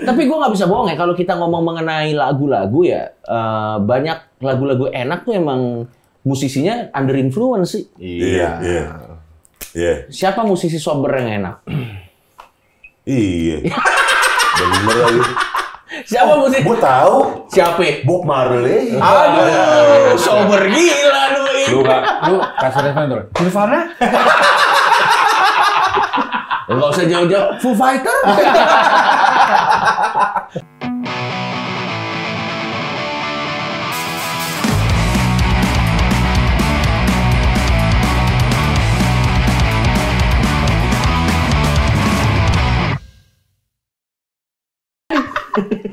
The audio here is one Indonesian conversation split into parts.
Tapi gue nggak bisa bohong ya, kalau kita ngomong mengenai lagu-lagu ya, banyak lagu-lagu enak tuh emang musisinya under influence sih. Iya. Siapa musisi sober yang enak? Iya. Bener lagi. Siapa musisi? Gue tahu. Siapa? Bob Marley. Aduh, sober gila lu. Lu kasih referensi Nirvana? Enggak usah jauh-jauh. Foo Fighter?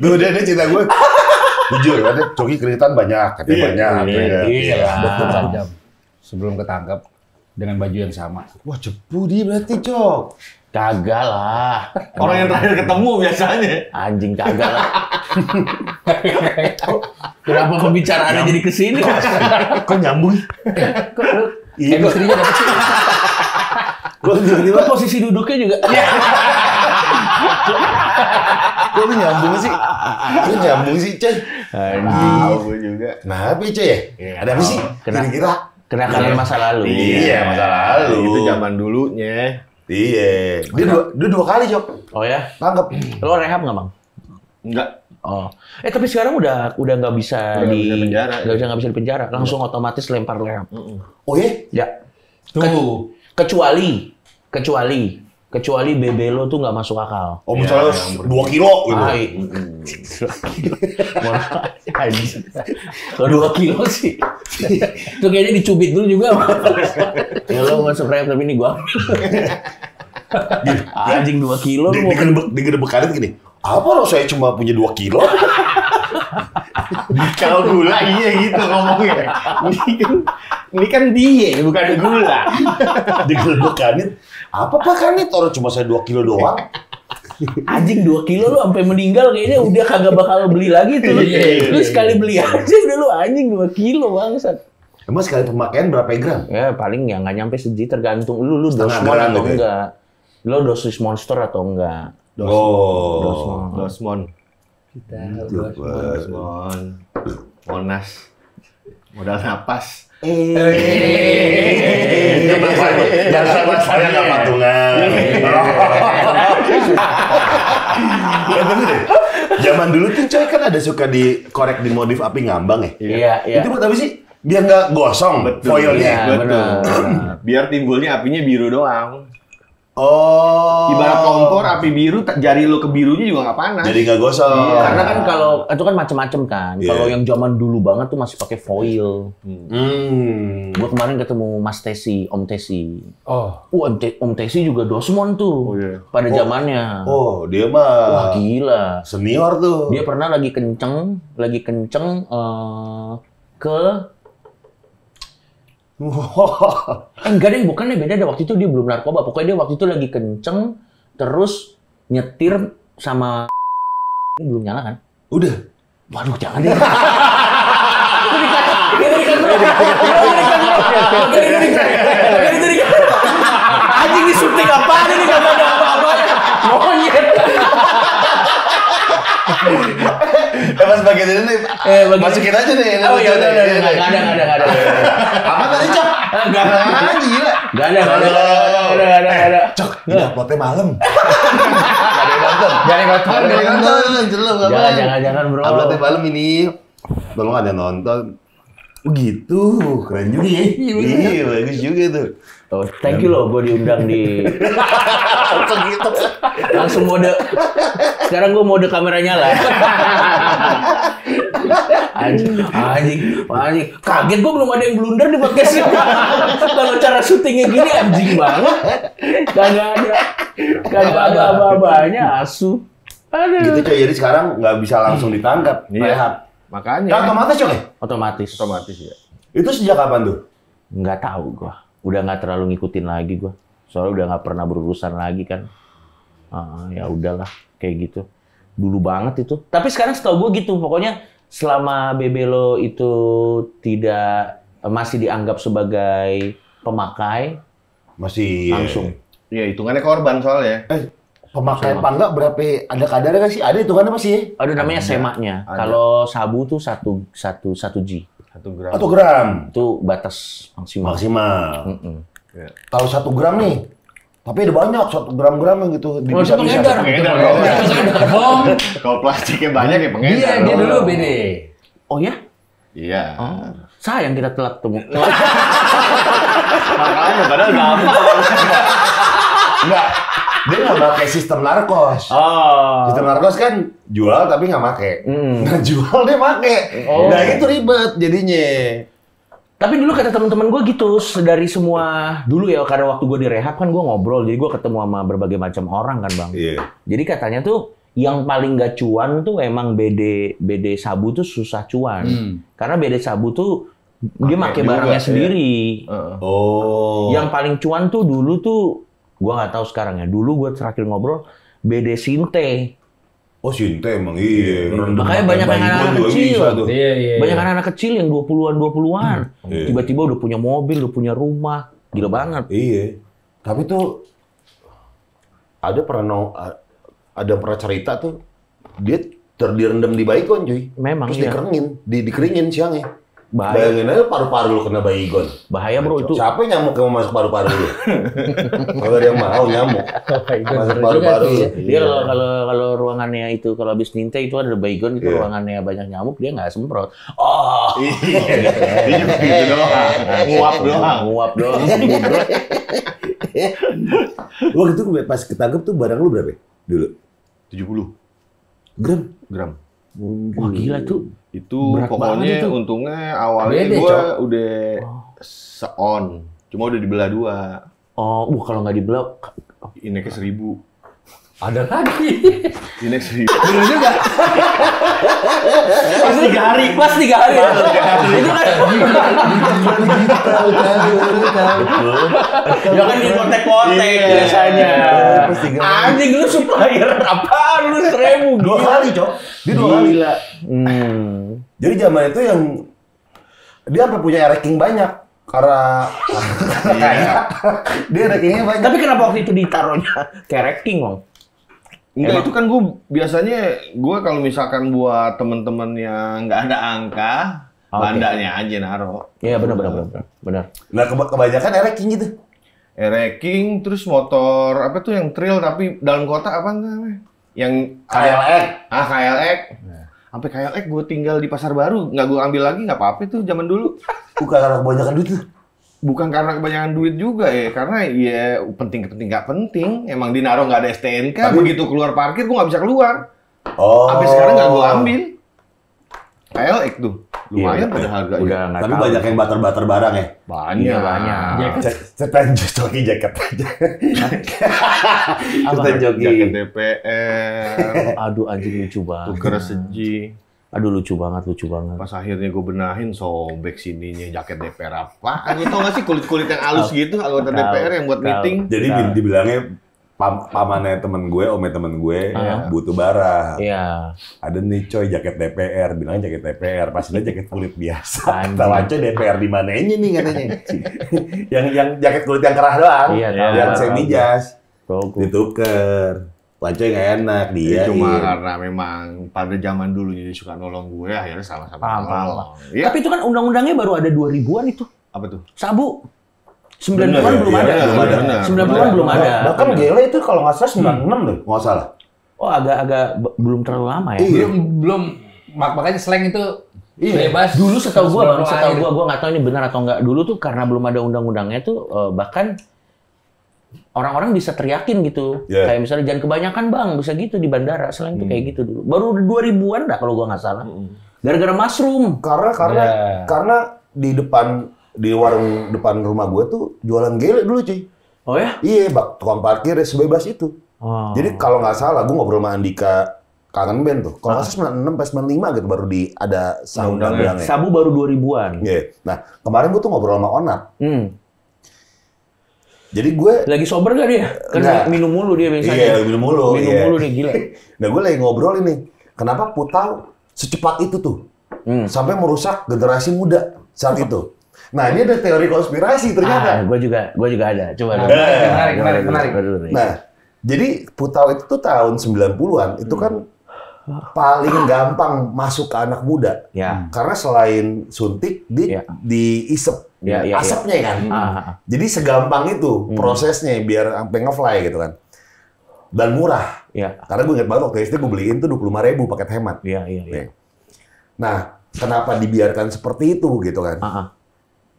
Duh, dia cerita gue. Jujur, katanya Coki keringetan banyak. Katanya banyak. Iya. 24 jam sebelum ketangkep dengan baju yang sama. Wah, cepu dia berarti, Cok. Kagak lah. Orang yang terakhir ketemu biasanya. Anjing kagak lah. Kenapa pembicaraannya jadi kesini? Kok nyambung? Kok lu Industrinya dapet sih. Kok posisi duduknya juga? Kok lu nyambung sih? Kok nyambung sih, Cek? Tahu gue juga. Nah, apa Cek ya? Ada apa sih? Kira-kira? Kenakalan masa lalu. Iya, masa lalu. Itu zaman dulunya. Iya. Dia dua kali, Cok. Oh ya? Tangkep. Lo rehab nggak, Bang? Enggak. Oh. Tapi sekarang udah nggak bisa Udah nggak bisa di penjara. Langsung otomatis lempar rehab. Oh ya? Ya. Tuh. Kecuali BB lo tuh nggak masuk akal. Oh, misalnya 2 kilo gitu. Kalau 2 kilo sih. Itu kayaknya dicubit dulu juga. Ya lo masuk rehab tapi ini gua. Anjing 2 kilo lu mau Digerebek gini. Apa saya cuma punya 2 kilo? Kalau gula iya gitu ngomongnya. Ini kan dia bukan gula. Digerebek apa Pak Kanit? Orang cuma saya 2 kilo doang. Anjing 2 kilo lu sampai meninggal kayaknya udah kagak bakal beli lagi tuh. Lu sekali beli aja udah lu anjing 2 kilo bangsat. Emang sekali pemakaian berapa gram? Ya paling ya nggak nyampe seji tergantung lu Setengah dosmon gram atau gitu ya? enggak. Lu dosis monster atau enggak. Dosmon. Dosmon. Monas. Modal napas. Jangan saya nggak patungan. Zaman dulu tuh coy kan ada suka dikorek di modif api ngambang ya. Iya. Itu buat apa sih? Biar nggak gosong foilnya. Betul. Biar timbulnya apinya biru doang. Oh. Ibarat kompor api biru, jari lo ke birunya juga nggak panas. Jadi nggak gosong. Iya. Karena kan kalau itu kan macam-macam kan. Iya. Kalau yang zaman dulu banget tuh masih pakai foil. Gua kemarin ketemu Mas Tesi, Om Tesi. Oh. Om Tesi juga dosmon tuh. Oh, iya. Pada zamannya. Oh, dia mah Wah gila. senior tuh. Dia pernah lagi kenceng ke enggak deh, bukan deh, beda deh. Waktu itu dia belum narkoba. Pokoknya dia waktu itu lagi kenceng, terus nyetir sama ini belum nyala kan? Udah. Waduh, jangan deh. Anjing di syuting apaan ini? Gak ada apa-apanya. Monyet. Mas bagian ini nih. Masukin aja nih. Oh iya, udah. Nggak ada. Apa tadi, Cok? Nggak ada. Gila. Nggak ada. Cok, ini uploadnya malam. Jangan nonton. Jangan bro. Uploadnya malam ini. Tolong ada nonton. Begitu, keren juga ya. Iya, bagus juga tuh. Oh, thank you loh, gue diundang di. Begitu. Langsung mode. Sekarang gue mode kamera nyala. Anjing. Kaget gue belum ada yang blunder di podcast ini. Kalau cara syutingnya gini anjing banget. Kagak ada apa-apanya, asu. Aduh. Gitu coy, jadi sekarang nggak bisa langsung ditangkap. Iya. Makanya. Kan otomatis coy. Otomatis ya. Itu sejak kapan tuh? Nggak tahu gue. Udah nggak terlalu ngikutin lagi gue. Soalnya udah nggak pernah berurusan lagi kan. Ya udahlah kayak gitu. Dulu banget itu. Tapi sekarang setahu gue gitu. Pokoknya selama Bebelo itu masih dianggap sebagai pemakai, Masih langsung. Iya, hitungannya korban soalnya. Pemakaian apa enggak berapa? Ada kadarnya nggak sih? Ada hitungannya masih? Ada namanya semanya. Kalau sabu tuh 1 G. 1 gram. 1 gram. Itu batas maksimal. Ya. Kalau 1 gram nih, tapi ada banyak 1 gram yang gitu. Bisa pengedar. Kalau plastiknya banyak ya pengedar. Iya, dia dulu BD. Oh ya? Iya. Oh, sayang kita telat temu. Makanya padahal gampang. Enggak. Dia nggak pakai sistem narkos. Sistem narkos kan jual tapi nggak pakai. Nah jual dia pakai. Nah itu ribet jadinya. Tapi dulu kata teman-teman gue gitu, dari semua dulu ya, karena waktu gue di rehab kan gue ngobrol, jadi gue ketemu sama berbagai macam orang kan bang. Iya. Jadi katanya tuh yang paling gak cuan tuh emang BD sabu tuh susah cuan, karena BD sabu tuh dia pakai barangnya sendiri. Oh. Yang paling cuan tuh dulu tuh gue nggak tahu sekarang ya. Dulu gue terakhir ngobrol BD Sinte. Oh Sinte emang iya. Makanya banyak anak-anak kecil. Iya. Banyak anak-anak kecil yang 20-an. Tiba-tiba udah punya mobil, udah punya rumah. Gila banget. Iya. Tapi tuh ada pernah cerita tuh dia direndam di baygon cuy. Memang terus iya. dikeringin siangnya. Bahaya. Bayangin aja paru-paru lu kena baygon. Bahaya bro itu. Siapa nyamuk yang mau masuk paru-paru lu? Kalau ada yang mau nyamuk. Masuk paru-paru lu. Dia kalau ruangannya itu kalau habis ninte itu ada baygon itu ruangannya banyak nyamuk dia nggak semprot. Oh. Iya. Dia juga gitu doang. Nguap doang. Waktu itu pas ketangkep tuh barang lu berapa dulu? 70 gram. Wah gila tuh. Itu Berat banget pokoknya itu. untungnya awalnya Beda, gue Cok. udah seon. Cuma udah dibelah 2. Oh, kalau nggak dibelah. Ineknya 1000. Ada lagi. Inek 1000. Dulu juga. Pas 3 hari. Itu kan. Ya kan di kontek-kontek biasanya. Anjing lu supplier apaan lu 1000? 2 kali, Cok. Dia 2 kali. Gila. Jadi zaman itu yang dia sampai punya ranking banyak karena dia rankingnya banyak. Tapi kenapa waktu itu ditaruhnya kayak ranking, Bang? Enggak, itu kan gue biasanya kalau misalkan buat temen-temen yang nggak ada angka, bandanya aja naro. Iya benar. Nah kebanyakan ranking gitu. Ranking, terus motor apa tuh yang trail tapi dalam kota apa namanya? Yang KLX. KLX. Sampai KLX gue tinggal di Pasar Baru, nggak gue ambil lagi nggak apa-apa tuh zaman dulu. Bukan karena kebanyakan duit tuh. Bukan karena kebanyakan duit juga ya, karena ya penting nggak penting. Emang dinaruh nggak ada STNK, begitu keluar parkir gue nggak bisa keluar. Oh. Sampai sekarang nggak gue ambil. KLX tuh, lumayan pada harganya. Udah nggak Tapi tahu. banyak yang bater-bater barang ya. Banyak. Cetan joki jaket aja. Cetan joki. Jaket DPR, Aduh anjing lucu banget. tuker seji. Aduh lucu banget. Pas akhirnya gue benahin sobek sininya jaket DPR apa? Lu tau gak sih kulit-kulit yang halus gitu anggota Tahu, DPR yang buat tahu. meeting? Jadi dibilangnya pamannya temen gue, omnya temen gue butuh barang. Iya. Ada nih coy jaket DPR, bilangnya jaket DPR, pas dia jaket kulit biasa. Anjing. Tahu coy DPR di mananya nih katanya. yang jaket kulit yang kerah doang, Iya, tahu, yang tahu, semi tahu. jas, Bagus. dituker. Lancoy nggak enak dia. Cuma karena memang pada zaman dulu jadi suka nolong gue, akhirnya sama-sama Paham. nolong. Iya. Tapi itu kan undang-undangnya baru ada 2000-an itu. Apa tuh? Sabu. 90-an belum iya, ada. belum ada. 90-an belum ada. Bahkan Gele itu kalau nggak salah 96 deh, nggak salah. Oh agak belum terlalu lama ya. Iya. Belum makanya slang itu bebas. Dulu setahu gua, Sebelum setahu lahir. gua nggak tahu ini benar atau enggak. Dulu tuh karena belum ada undang-undangnya tuh bahkan orang-orang bisa teriakin gitu. Yeah. Kayak misalnya jangan kebanyakan bang, bisa gitu di bandara. Selain itu kayak gitu dulu. Baru 2000-an dah kalau gua nggak salah. Gara-gara mushroom. Karena di warung depan rumah gue tuh jualan gele dulu cuy. Oh ya? Iya, tukang parkir ya sebebas itu. Oh. Jadi kalau nggak salah, gue ngobrol sama Andika Kangen Band tuh. Kalau nggak salah 96 pas 95 gitu baru ada undang-undangnya. Sabu baru 2000-an. Iya. Nah kemarin gue tuh ngobrol sama Onat. Jadi gue Lagi sober gak dia? Kan Nggak. minum mulu dia biasanya. iya minum mulu. Minum iya. mulu nih gila. Nah gue lagi ngobrol ini. Kenapa Putau secepat itu tuh sampai merusak generasi muda saat itu? Nah ini ada teori konspirasi ternyata. Gue juga ada. Coba dulu. Menarik. Nah, Jadi Putau itu tuh tahun 90-an itu kan paling gampang masuk ke anak muda. Ya. Karena selain suntik diisep asapnya kan. Jadi segampang itu prosesnya biar sampai ngefly gitu kan. Dan murah. Ya. Karena gue inget banget waktu SD gue beliin tuh 25.000 paket hemat. Iya. Nah, kenapa dibiarkan seperti itu gitu kan?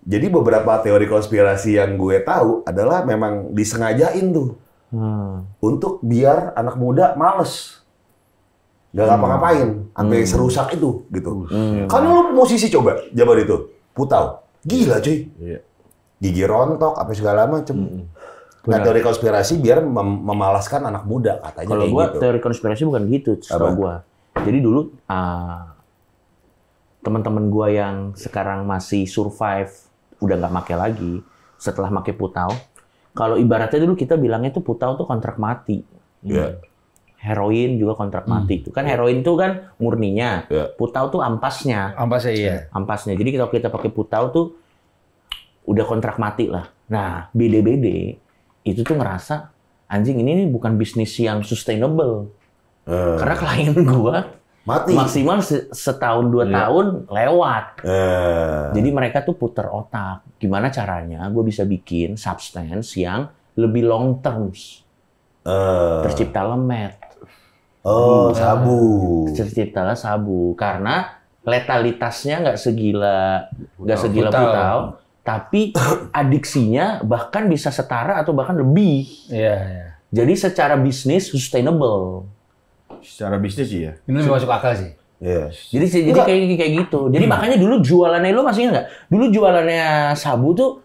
Jadi beberapa teori konspirasi yang gue tahu adalah memang disengajain tuh untuk biar anak muda males, nggak ngapa-ngapain, sampai serusak itu gitu. Karena lu musisi coba zaman itu, Putau, gila cuy, gigi rontok, apa segala macem. Nah, teori konspirasi biar memalaskan anak muda katanya. Kalau kayak gua gitu. teori konspirasi bukan gitu, setahu gua. Jadi dulu teman-teman gua yang sekarang masih survive udah nggak make lagi setelah make Putau. Kalau ibaratnya dulu kita bilangnya tuh Putau tuh kontrak mati. Heroin juga kontrak mati. Itu kan heroin tuh kan murninya. Putau tuh ampasnya. Ampasnya iya. Ampasnya. Jadi kalau kita pakai Putau tuh udah kontrak mati lah. Nah, BD-BD itu tuh ngerasa anjing ini nih bukan bisnis yang sustainable. Karena klien gua mati. Maksimal setahun 2 tahun lewat. Jadi mereka tuh puter otak. Gimana caranya gue bisa bikin substance yang lebih long terms. Terciptalah meth. Sabu. Terciptalah sabu. Karena letalitasnya nggak segila Putau. Tapi adiksinya bahkan bisa setara atau bahkan lebih. Iya. Jadi secara bisnis sustainable. Secara bisnis sih ya. Ini lebih masuk akal sih. Iya. Jadi kayak gitu. Jadi makanya dulu jualannya lo masih nggak? Dulu jualannya sabu tuh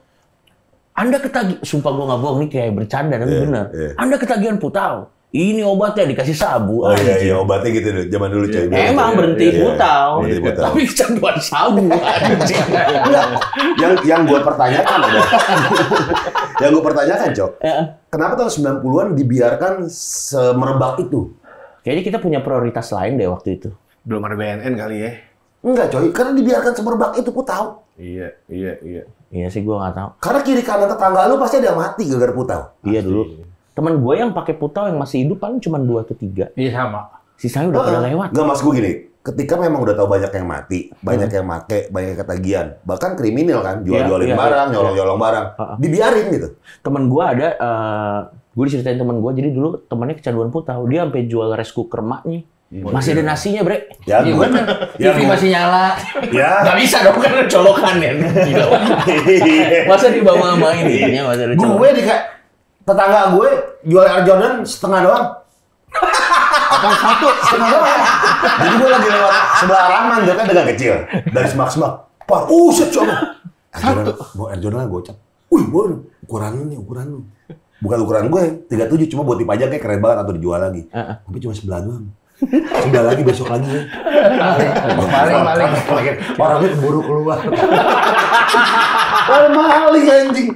Anda ketagihan, sumpah gue nggak bohong nih kayak bercanda tapi bener. Anda ketagihan Putau. Ini obatnya dikasih sabu. Iya, obatnya gitu dulu. Zaman dulu coy. Emang berhenti Putau. Tapi kecanduan sabu. Yang gue pertanyakan Cok. Kenapa tahun 90-an dibiarkan semerebak itu? Kayaknya kita punya prioritas lain deh waktu itu. Belum ada BNN kali ya. Enggak coy, karena dibiarkan semerebak itu Putau. Iya. Iya sih gue nggak tahu. Karena kiri kanan tetangga lu pasti ada yang mati gara-gara Putau. Iya dulu. Temen gue yang pakai Putau yang masih hidup paling cuma 2 atau 3. Iya sama. Sisanya udah pada lewat. Enggak, mas gue gini. Ketika memang udah tahu banyak yang mati, banyak yang make, banyak yang ketagihan, bahkan kriminal kan, jual-jualin barang, nyolong-nyolong barang, dibiarin gitu. Temen gue ada, gue diceritain temen gue, jadi dulu temennya kecanduan Putau, dia sampai jual rice cooker maknya. Masih ada nasinya, Bre. Ya, TV masih nyala. Ya. Nggak bisa dong, kan colokan ya. Masa dibawa sama ini? Gue tetangga gue jual Air Jordan setengah doang. Apa satu? Setengah doang. Jadi gue lagi lewat sebelah Rahman, dia kan dagang kecil. Dari semak-semak. Par, set coba. Satu. Mau Air Jordan gocap. Wih, ukuran lu. Bukan ukuran gue, 37 cuma buat dipajak kayak keren banget atau dijual lagi. Tapi cuma sebelah doang. Sebelah lagi, besok lagi ya. Paling. Orangnya keburu keluar. Maling anjing.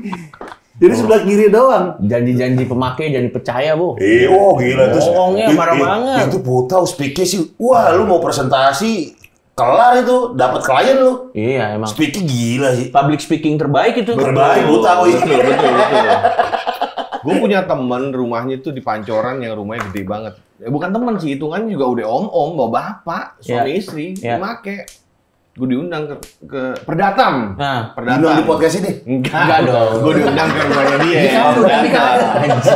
Jadi sebelah kiri doang. Janji-janji pemakai jadi percaya, Bu. Gila tuh. Bohongnya parah banget. Itu Putau speaknya sih. Wah, lu mau presentasi kelar itu, dapat klien lu. Iya, emang. Speaking gila sih. Public speaking terbaik itu. Terbaik Putau itu. Betul. Gue punya teman rumahnya tuh di Pancoran yang rumahnya gede banget. Bukan teman sih, hitungannya juga udah om-om, bawa bapak, suami istri, make. Gue diundang ke Perdatam. Diundang di podcast ini? Enggak dong. Gue diundang ke rumahnya dia.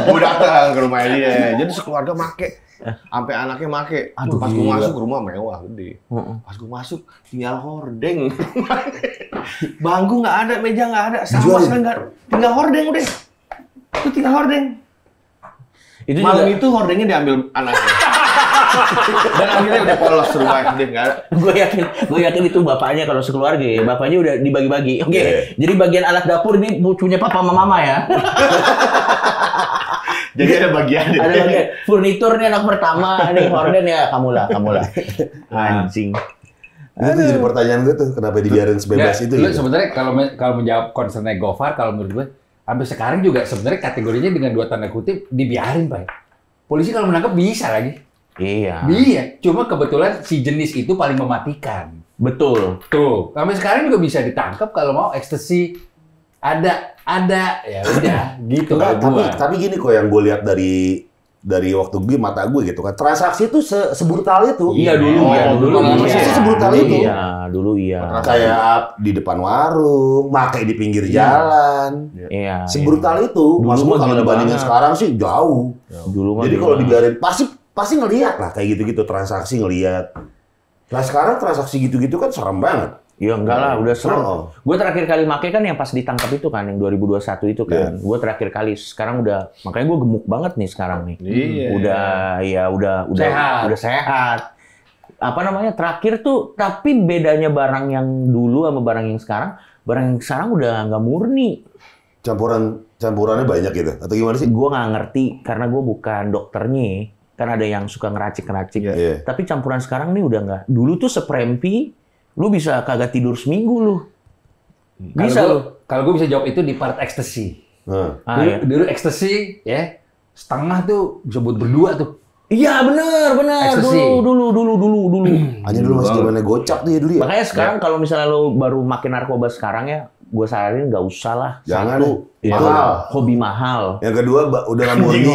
Gue datang ke rumahnya dia. Jadi sekeluarga make. Sampai anaknya make. Pas gue masuk rumah mewah gede. Pas gue masuk tinggal hordeng. Bangku nggak ada, meja nggak ada, sama sekali nggak. Tinggal hordeng udah. Itu tinggal hordeng. Itu malam itu hordengnya diambil anaknya. Dan akhirnya udah polos rumah dia nggak ada. Gue yakin itu bapaknya kalau sekeluarga ya. Bapaknya udah dibagi-bagi. Oke. Jadi bagian alat dapur ini punya papa sama mama ya. Jadi ada bagian. Ada bagian. Furnitur nih anak pertama, nih horden ya kamu lah. Anjing. Itu tuh jadi pertanyaan gue tuh, kenapa dibiarin sebebas itu? Gitu. Sebenarnya kalau menjawab concernnya Gofar, kalau menurut gue, sampai sekarang juga sebenarnya kategorinya dengan 2 tanda kutip dibiarin, Pak. Polisi kalau menangkap bisa lagi. Iya. Cuma kebetulan si jenis itu paling mematikan. Betul. Tuh, sampai sekarang juga bisa ditangkap kalau mau ekstasi ada ya udah gitu. Tapi gini kok yang gue lihat dari dari waktu mata gue gitu kan. Transaksi itu sebrutal itu. Iya dulu, Transaksi sebrutal itu. Iya, dulu iya. Kayak di depan warung, makai di pinggir jalan. Iya. Sebrutal itu. Dulu Maksud mah kalau gila dibandingin banget. sekarang sih jauh. Dulu mah Jadi kalau gila. dibiarin pasti ngelihat lah kayak gitu-gitu transaksi ngelihat. Nah sekarang transaksi gitu-gitu kan serem banget. Iya enggak lah, udah serem. Oh. Gue terakhir kali make kan yang pas ditangkap itu kan, yang 2021 itu kan. Iya. Gue terakhir kali. Sekarang udah, makanya gue gemuk banget nih sekarang nih. Iya. Udah Sehat. udah sehat. Apa namanya? Terakhir tuh, tapi bedanya barang yang dulu sama barang yang sekarang udah nggak murni. Campurannya banyak gitu atau gimana sih? Gue nggak ngerti karena gue bukan dokternya. Kan ada yang suka ngeracik-ngeracik. Iya. Tapi campuran sekarang nih udah nggak. Dulu tuh seprempi, lu bisa kagak tidur seminggu lu. Bisa lu. Kalau gue bisa jawab itu di part ekstasi. Nah. Iya. Dulu ekstasi ya setengah tuh bisa buat berdua tuh. Iya bener. Ekstasi. Dulu. Hanya dulu masih zamannya gocap tuh ya dulu ya. Makanya sekarang kalau misalnya lo baru makin narkoba sekarang ya, gue saranin nggak usah lah. Jangan. Satu, itu Mahal. hobi mahal. Yang kedua udah nggak murni.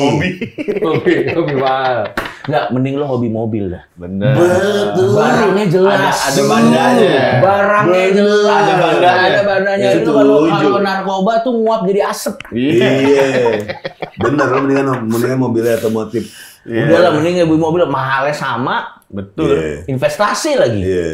Hobi mahal. Nggak, mending lo hobi mobil dah. Bener. Betul. Barangnya jelas. Ada bandanya. Barangnya jelas. Ada bandanya. Ada bandanya. Ya, Itu kalau narkoba tuh nguap jadi asap. Iya. Bener, lo mendingan mobilnya otomotif. Udah lah, mending beli mobil mahalnya sama. Betul. Iya. Investasi lagi. Iya.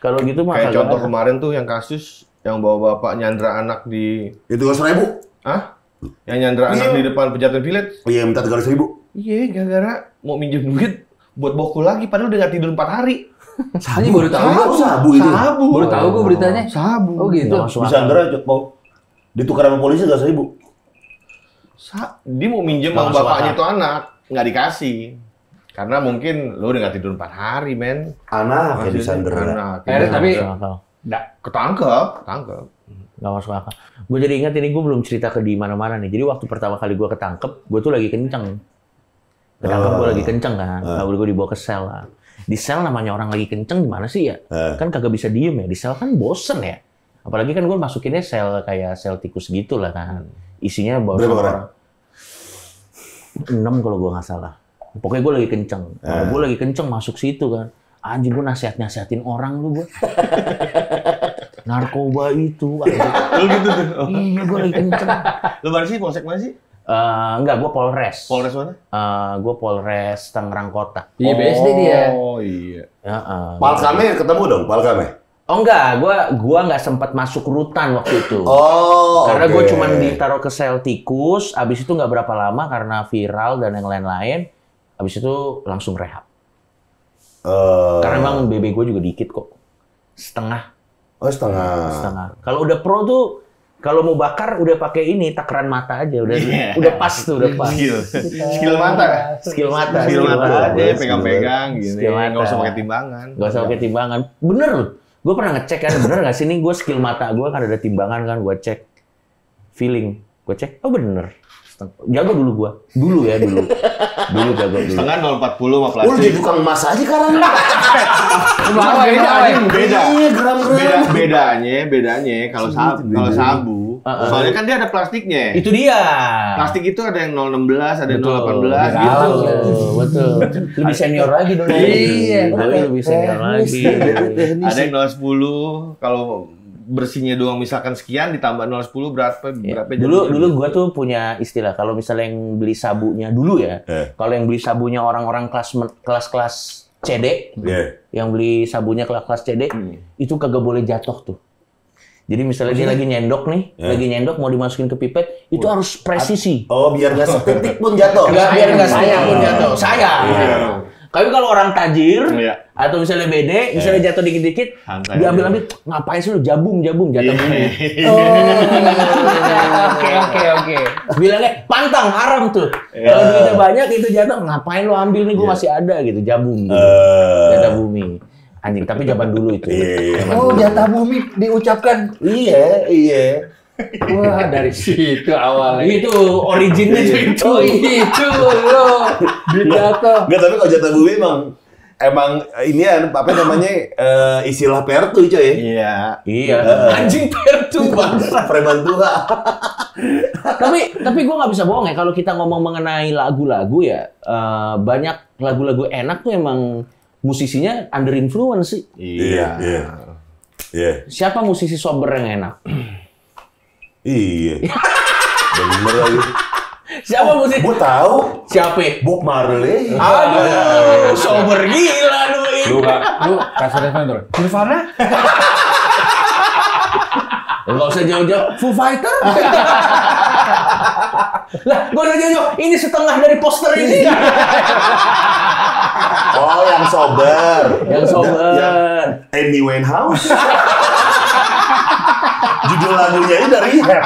Kalau gitu mah Kayak kagak contoh ada. kemarin tuh yang kasus yang bawa bapak nyandra anak di... Itu 300.000. Hah? Yang nyandra anak di depan Pejaten Village. Iya, minta 300.000. Iya, gara-gara mau minjem duit buat bokul lagi, padahal udah nggak tidur 4 hari. Hanya baru tahu Sabu, gua. sabu itu. Sabu. Baru tahu gue beritanya. Sabu. Oh gitu. Nggak masuk Bisa akal. Andra mau ditukar sama polisi 300.000. Dia mau minjem Nggak sama masuk bapaknya akal. tuh anak, nggak dikasih. Karena mungkin lo udah nggak tidur 4 hari, men. Anak ya disandera. Anak. Akhirnya Iya. tapi- Masuk akal. Nggak. Ketangkep. Nggak masuk akal. Gue jadi ingat ini gue belum cerita ke di mana-mana nih. Jadi waktu pertama kali gue ketangkep, gue tuh lagi kenceng. Ketangkep gue lagi kenceng kan. Lalu gue dibawa ke sel lah. Di sel namanya orang lagi kenceng gimana sih ya? Kan kagak bisa diem ya. Di sel kan bosen ya. Apalagi kan gue masukinnya sel kayak sel tikus gitu lah kan. Isinya bawa Berapa sama orang? 6 kalau gue nggak salah. Pokoknya gue lagi kenceng. Gue lagi kenceng masuk situ kan. Anjing gue nasihatin orang lu gue. Narkoba itu. Lo gitu tuh. Iya gue lagi kenceng. Lo mana sih? Polsek mana sih? Enggak, gue Polres. Polres mana? Gue Polres Tangerang Kota. Iya BSD dia. Oh iya. Palkame ketemu dong, Palkame. Oh enggak, gua nggak sempat masuk rutan waktu itu. Oh, Karena oke. gue cuma ditaruh ke sel tikus, abis itu nggak berapa lama karena viral dan yang lain-lain, abis itu langsung rehab. Karena emang BB gue juga dikit kok, setengah. Oh, setengah. Kalau udah pro tuh, kalau mau bakar udah pakai ini takaran mata aja, udah pas tuh, udah pas. Skill mata. Skill mata. Skill mata aja, Skill pegang-pegang gini. Skill mata. Nggak usah pakai timbangan. Gak usah pakai timbangan. Bener loh. Gue pernah ngecek kan, bener gak sih ini gue skill mata gue kan ada timbangan kan, gue cek. Feeling. Gue cek, oh bener. Jago dulu gue. Dulu jago dulu. Setengah 0,40 sama Lu plastik. jadi tukang emas aja sekarang. Beda. Iya, gram-gram. Bedanya kalau sabu. Soalnya kan dia ada plastiknya. Itu dia. Plastik itu ada yang 016, ada yang Betul. 018 gitu. Betul. Lebih senior lagi dulu. Iya. Lebih senior lagi. Ada yang 010, kalau bersihnya doang misalkan sekian ditambah 010 berapa Ya. berapa Dulu gua tuh punya istilah kalau misalnya yang beli sabunya dulu ya. Kalau yang beli sabunya orang-orang kelas CD, Iya. yang beli sabunya kelas CD, itu kagak boleh jatuh tuh. Jadi misalnya dia lagi nyendok mau dimasukin ke pipet, itu harus presisi. Oh, biar nggak setitik pun jatuh. Biar nggak sayang pun jatuh. Sayang. Iya. Tapi kalau orang tajir Iya. atau misalnya bede, misalnya jatuh dikit-dikit, Santai diambil-ambil, ngapain sih lu jabung jatuh bumi. Oke. Bilangnya pantang haram tuh. Kalau duitnya banyak itu jatuh, ngapain lu ambil nih? Gua masih ada gitu, jabung. Gitu. Jatah bumi. Anjing, tapi zaman dulu itu. Iya. Oh, jatah bumi diucapkan. Iya. Wah, dari situ awalnya. Itu originnya tuh itu. Oh, itu lo. Dijatuh. Enggak, tapi kalau jatah bumi emang ini apa namanya istilah pertu coy. Iya. Iya. Anjing pertu bangsa. Preman tua. Tapi gue nggak bisa bohong ya kalau kita ngomong mengenai lagu-lagu ya banyak lagu-lagu enak tuh emang musisinya under influence sih. Iya. Siapa musisi sober yang enak? Iya. Bener lagi. Siapa musisi? Gue tahu. Siapa? Bob Marley. Aduh, sober gila lu ini. Lu kasih referensi. Nirvana? Nggak usah jauh-jauh. Foo Fighter? Lah, gua udah jauh-jauh. Ini setengah dari poster ini. Oh, yang sober. Yang sober. Amy Winehouse. Judul lagunya itu dari Rehab.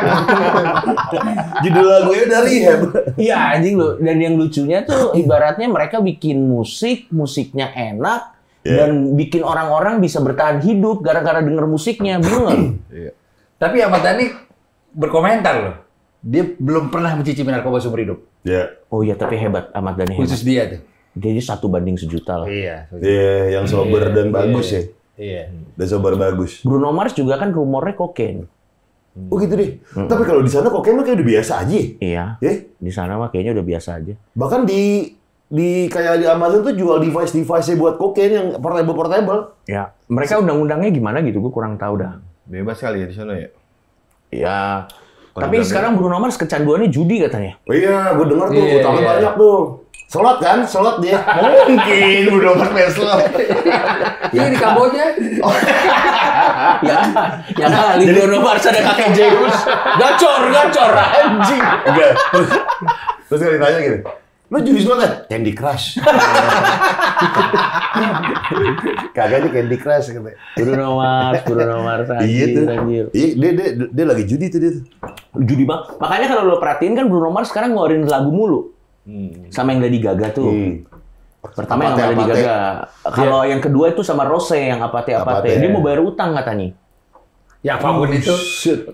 Judul lagunya dari Rehab. Iya anjing lu. Dan yang lucunya tuh ibaratnya mereka bikin musiknya enak. Dan bikin orang-orang bisa bertahan hidup gara-gara denger musiknya. Bener. Iya. Tapi Ahmad Dhani berkomentar loh. Dia belum pernah mencicipi narkoba seumur hidup. Iya. Oh iya, tapi hebat Ahmad Dhani. Khusus dia tuh. Dia 1:1 lah. Iya. Iya, yang sober dan bagus ya. Iya. Dan sober bagus. Bruno Mars juga kan rumornya kokain. Oh gitu deh. Tapi kalau di sana kokain mah kayak udah biasa aja. Iya. Di sana mah kayaknya udah biasa aja. Bahkan di kayak di Amazon tuh jual device-device buat kokain yang portable. Ya, mereka undang-undangnya gimana gitu, gue kurang tahu dah. Bebas kali ya di sana ya. Ya. Tapi sekarang Bruno Mars kecanduannya judi katanya. Oh iya, gue dengar tuh, utangnya banyak tuh. Slot kan? Slot dia. Mungkin udah main slot. Iya di Kamboja. Ya kali Bruno Mars ada kakek Zeus. Gacor anjing. Enggak. Terus dia ditanya gini, lo judi slot kan? Candy Crush. Kagak nih Candy Crush katanya. Bruno Mars Iya tuh. anjir. Iya, dia lagi judi tuh dia tuh. Judi bang. Makanya kalau lo perhatiin kan Bruno Mars sekarang ngeluarin lagu mulu. Sama yang Lady Gaga tuh. Pertama yang sama Lady Gaga. Kalau yang kedua itu sama Rose yang Apate. Dia mau bayar utang katanya. Ya apapun itu.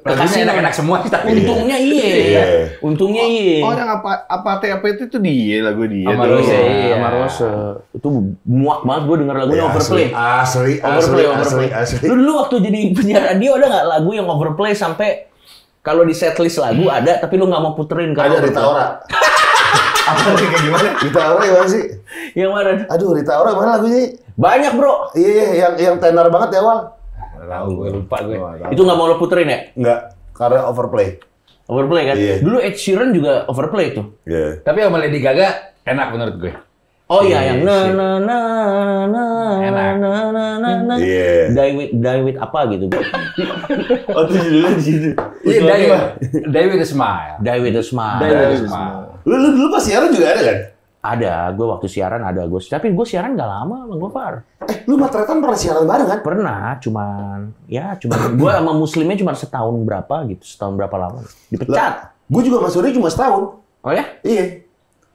Lagunya enak-enak semua. Untungnya Untungnya iya. Oh, yang apa itu dia lagu dia. Sama tuh. Rose. Sama Rose. Itu muak banget gue denger lagunya Overplay. Asli. Lu dulu waktu jadi penyiar radio ada nggak lagu yang Overplay sampai kalau di setlist lagu ada tapi lu nggak mau puterin Ada Rita Ora. Apa nih kayak gimana? Rita Ora gimana sih? Yang mana? Aduh, Rita Ora mana lagunya? Banyak bro. Iya, yang tenar banget ya awal. Tahu gue lupa gue. Itu nggak mau lo puterin ya? Enggak, karena overplay. Overplay kan? Iya. Dulu Ed Sheeran juga overplay tuh. Iya. Tapi sama Lady Gaga enak menurut gue. Oh iya, yang na Enak. Iya. Die with apa gitu. Oh, itu judulnya di situ. Iya, Die with a Smile. Die with a Smile. Die with a Smile. Lu dulu pas siaran juga ada kan? Ada, gue waktu siaran ada gue. Tapi gue siaran nggak lama sama Gofar. Lu Matretan pernah siaran bareng kan? Pernah, cuman gue sama Muslimnya cuma setahun berapa lama. Dipecat. Gue juga Mas Suri cuma setahun. Oh ya? Iya.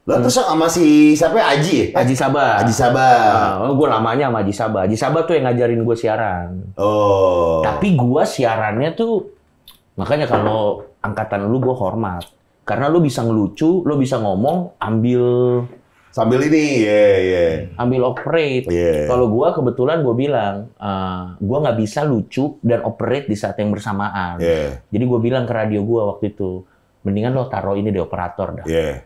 Lah terus sama si siapa ya? Aji ya? Haji Sabah. Haji Sabah. Gue lamanya sama Haji Sabah. Haji Sabah tuh yang ngajarin gue siaran. Oh. Tapi gue siarannya tuh, makanya kalau angkatan lu gue hormat. Karena lu bisa ngelucu, lu bisa ngomong, Sambil ini, ambil operate. Yeah. Kalau gue kebetulan gue bilang, gue nggak bisa lucu dan operate di saat yang bersamaan. Yeah. Jadi gue bilang ke radio gue waktu itu, mendingan lo taruh ini di operator dah. Yeah.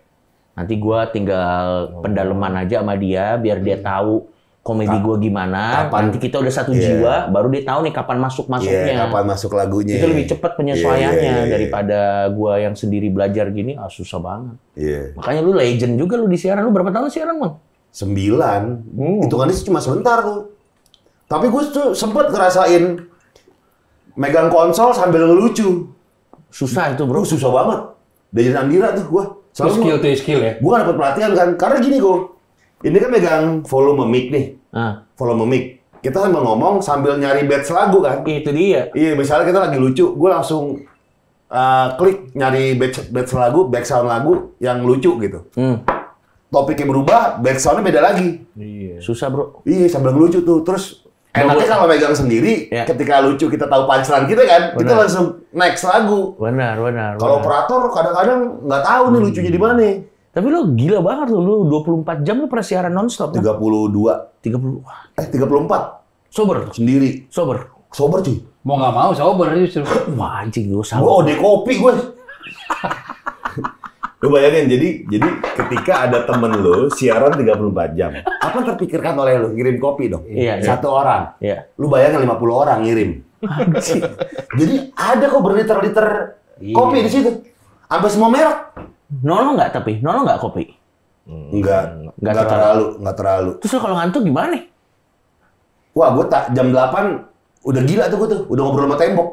Nanti gue tinggal pendalaman aja sama dia, biar dia tahu komedi gue gimana. Kapan? Nanti kita udah satu jiwa, baru dia tahu nih kapan masuknya. Kapan masuk lagunya. Itu lebih cepat penyesuaiannya Yeah. daripada gue yang sendiri belajar gini, susah banget. Iya. Makanya lu legend juga lu di siaran. Lu berapa tahun siaran, Bang? 9. Hitungannya sih cuma sebentar tuh. Tapi gue tuh sempet ngerasain megang konsol sambil ngelucu. Susah itu, bro. Susah banget. Diajarin Andira tuh gue. Itu skill ya. Gue gak dapet pelatihan kan. Karena gini gue. Ini kan megang volume mic nih. Volume mic. Kita sambil ngomong sambil nyari batch lagu kan. Itu dia. Iya, misalnya kita lagi lucu. Gue langsung klik nyari batch lagu, back sound lagu yang lucu gitu. Topiknya berubah, back soundnya beda lagi. Iya. Susah, bro. Iya, sambil ngelucu tuh. Terus enaknya kalau megang sendiri, ketika lucu kita tahu punchline kita kan, kita langsung next lagu. Benar. Kalau operator kadang-kadang nggak tahu nih lucunya di mana. Tapi lu gila banget lu 24 jam lu pernah siaran nonstop. 32. 30. 34. Sober. Sendiri. Sober. Sober cuy. Mau nggak mau sober justru. Wah, anjing lu Gue ode kopi gue. Lu bayangin, jadi ketika ada temen lu siaran 34 jam, apa yang terpikirkan oleh lu? Ngirim kopi dong. Iya, Satu orang. Iya. Lu bayangin 50 orang ngirim. Jadi ada kok berliter-liter kopi di situ. Sampai semua merek. Nolong nggak kopi? Enggak terlalu. Terus lu kalau ngantuk gimana? Wah, gue jam 8 udah gila tuh gue tuh, udah ngobrol sama tembok.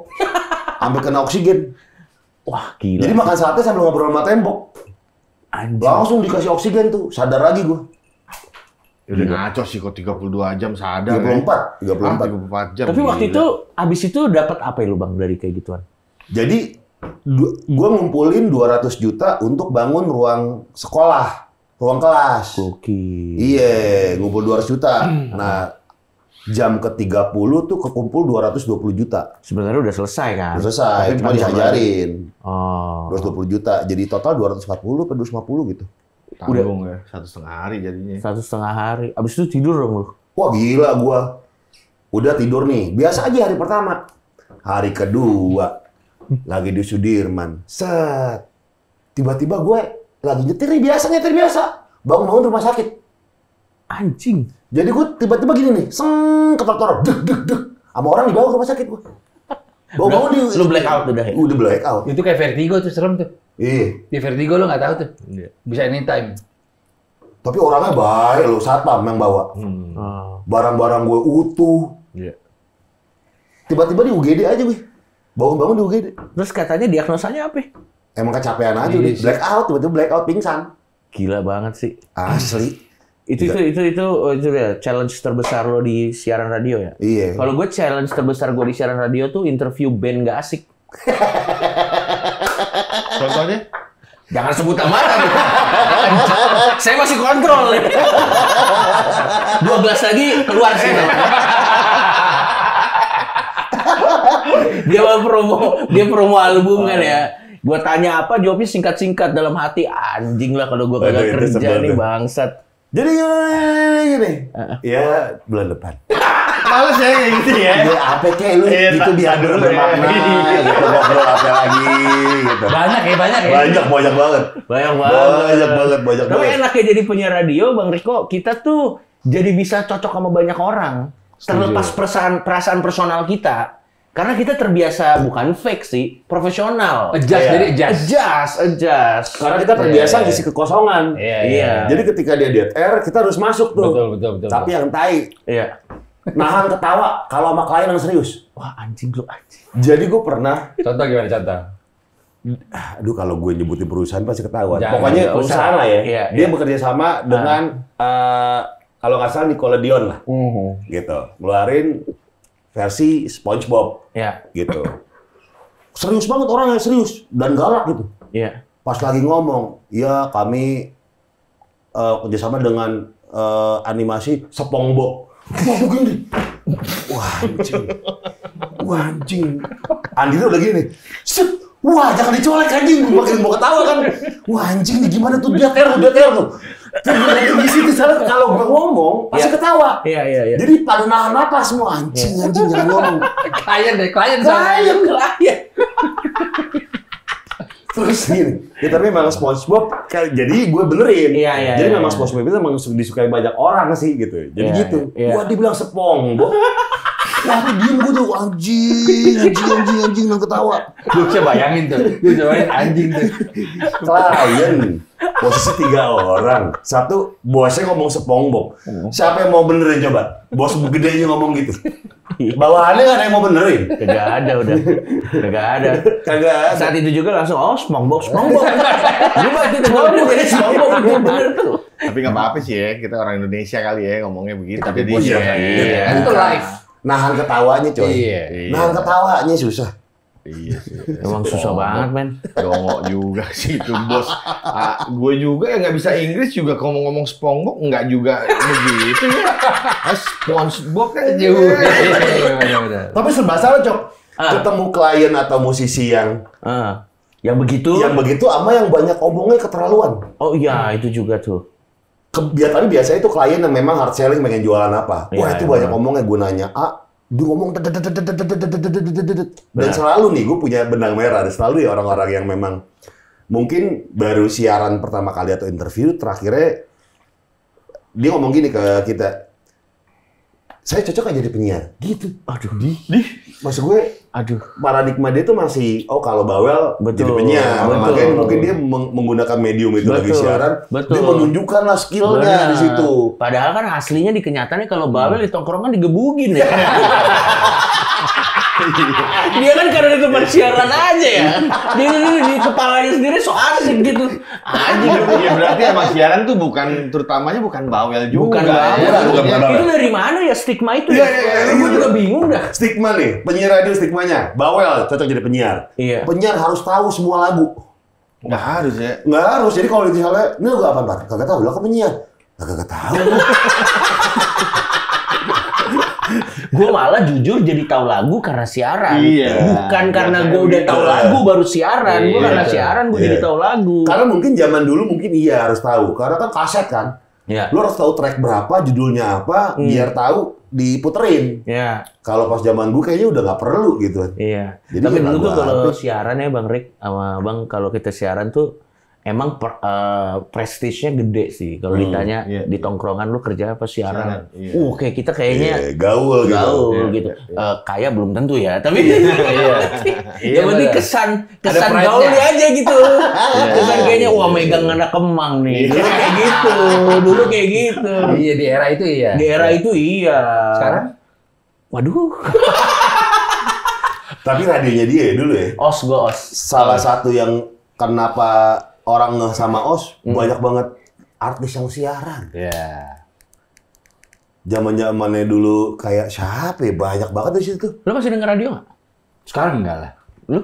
Sampai kena oksigen. Wah, gila. Jadi makan sate sambil ngobrol sama tembok. Anjing. Langsung dikasih oksigen tuh, sadar lagi gue. Udah ngaco sih kok 32 jam sadar. 34 jam. Tapi waktu itu abis itu dapat apa ya lu Bang dari kayak gituan? Jadi gue ngumpulin 200 juta untuk bangun ruang sekolah, ruang kelas. Gokil. Iya, ngumpul 200 juta. Nah, jam ke-30 tuh kekumpul 220 juta. Sebenarnya udah selesai kan? Udah selesai, Tapi cuma dihajarin. Oh. 220 juta. Jadi total 240 atau 250 gitu. Tanggung ya, 1,5 hari jadinya. 1,5 hari. Abis itu tidur dong lu? Wah gila gua. Udah tidur nih. Biasa aja hari pertama. Hari kedua. Lagi di Sudirman. Set. Tiba-tiba gue lagi nyetir biasa. Bangun-bangun rumah sakit. Anjing. Jadi gue tiba-tiba gini nih. Ketor-tor. Deg. Sama orang dibawa ke rumah sakit gue. Bangun di... Lu black out udah ya? Udah black out. Itu kayak vertigo tuh, serem tuh. Iya. Di vertigo lo nggak tahu tuh. Bisa anytime. Tapi orangnya baik loh. Satpam yang bawa. Barang-barang gue utuh. Iya. Tiba-tiba di UGD aja gue. Bangun-bangun di UGD. Terus katanya diagnosanya apa? Emang kecapean aja udah. Black out, tiba-tiba black out pingsan. Gila banget sih. Asli. Itu ya challenge terbesar lo di siaran radio ya? Iya. Kalau gue challenge terbesar gue di siaran radio tuh interview band gak asik. Contohnya? Jangan sebut nama. Saya masih kontrol nih. 12 lagi keluar sih. Dia promo album kan ya. Gua tanya apa, jawabnya singkat-singkat dalam hati. Anjing lah kalau gua kagak kerja nih bangsat. Jadi gini. Ya bulan depan. Males ya kayak gitu ya. Ya apa kek lu itu biar bermakna gitu, ngobrol apa lagi gitu. Banyak ya. Banyak banget. Tapi enaknya jadi penyiar radio Bang Riko, kita tuh jadi bisa cocok sama banyak orang. Terlepas perasaan personal kita. Karena kita terbiasa bukan fake sih, profesional. Adjust. Karena kita terbiasa ngisi kekosongan. Iya. Jadi ketika dia dead air, kita harus masuk tuh. Betul. Tapi yang tai. Iya. Nahan ketawa kalau sama klien yang serius. Wah anjing lu anjing. Jadi gue pernah, Contoh gimana contoh? aduh kalau gue nyebutin perusahaan pasti ketahuan. Jangan, Pokoknya nggak perusahaan usah. lah ya. Iya, Dia bekerja sama dengan kalau nggak salah Nickelodeon lah, gitu. Ngeluarin versi SpongeBob, gitu. Serius banget orangnya, serius dan galak gitu. Iya. Pas lagi ngomong, ya kami kerjasama dengan animasi SpongeBob. Wah begini. Wah anjing. Andi udah gini. Set. Wah jangan dicolek anjing. Makin mau ketawa kan. Wah anjing gimana tuh dia teror tuh. Di situ salah kalau gue ngomong pasti ketawa. Iya. Jadi pada nahan napas semua anjing jangan ngomong. Klien. Terus gini, ya tapi memang SpongeBob, jadi gue benerin. Iya. Jadi memang SpongeBob itu memang disukai banyak orang sih gitu. Jadi gitu. Wah dibilang SpongeBob. Wah diem gue tuh anjing yang ketawa. Lu bisa bayangin tuh. Anjing tuh. Klien, posisi 3 orang. Satu, bosnya ngomong SpongeBob. Siapa yang mau benerin coba? Bos gedenya ngomong gitu. Bawahannya nggak ada yang mau benerin. Kagak ada udah. Kagak ada. Saat itu juga langsung SpongeBob. Lu berarti SpongeBob jadi SpongeBob itu bener tuh. Tapi nggak apa-apa sih ya, kita orang Indonesia kali ya ngomongnya begitu. Tapi jadi bos ya. Itu live. Nahan ketawanya coy. Iya. Nahan ketawanya susah. Iya sih. Emang susah banget men. Dongok juga sih itu bos. Gue juga yang nggak bisa Inggris juga ngomong-ngomong SpongeBob nggak juga begitu ya. SpongeBob kan Tapi serba salah Cok. Ketemu klien atau musisi yang begitu. Yang begitu sama yang banyak omongnya keterlaluan. Oh iya itu juga tuh. Biasanya itu klien yang memang hard selling pengen jualan apa. Wah itu banyak omongnya gue nanya A, dia ngomong dan selalu nih gue punya benang merah. Dan selalu ya orang-orang yang memang mungkin baru siaran pertama kali atau interview terakhirnya dia ngomong gini ke kita, saya cocok aja jadi penyiar gitu. Aduh, maksud gue, paradigma dia tuh masih, kalau bawel jadi penyiar. Makanya mungkin dia menggunakan medium itu lagi siaran, dia menunjukkan lah skillnya di situ. Padahal kan aslinya di kenyataannya kalau bawel di tongkrongan digebugin ya. Dia kan karena di tempat siaran aja ya. Dia di kepalanya sendiri so asik gitu. Anjing. Ya berarti emang siaran tuh terutamanya bukan bawel juga. Bukan bawel. Itu dari mana ya stigma itu ya? Gue juga bingung dah. Stigma nih, penyiar radio stigmanya. Bawel cocok jadi penyiar. Iya. Penyiar harus tahu semua lagu. Nggak harus ya. Nggak harus. Jadi kalau misalnya, ini lagu apaan, Pak? Kagak tahu, lah ke penyiar. Kagak tahu. Gue malah jujur jadi tahu lagu karena siaran. Bukan karena gue udah tahu lagu baru siaran. Gue karena siaran gue jadi tahu lagu. Karena mungkin zaman dulu mungkin iya harus tahu. Karena kan kaset kan. Lu harus tahu track berapa, judulnya apa, biar tahu diputerin. Kalau pas zaman gue kayaknya udah nggak perlu gitu. Iya. Tapi dulu tuh kalau siaran ya Bang Rick sama Bang, kalau kita siaran tuh emang prestisnya gede sih. Kalau ditanya di tongkrongan lu kerja apa siaran? Kayak kita kayaknya gaul gitu. Kaya belum tentu ya, tapi yang penting kesan gaulnya aja gitu. Kesan kayaknya megang anak Kemang nih. Dulu kayak gitu. Iya, di era itu iya. Di era itu iya. Sekarang? Waduh. Tapi radionya dia dulu ya. Os. Salah satu yang kenapa orang ngeh sama Os, banyak banget artis yang siaran. Zaman-zamannya dulu kayak siapa ya? Banyak banget di situ. Lo masih denger radio nggak? Sekarang enggak lah. Lu?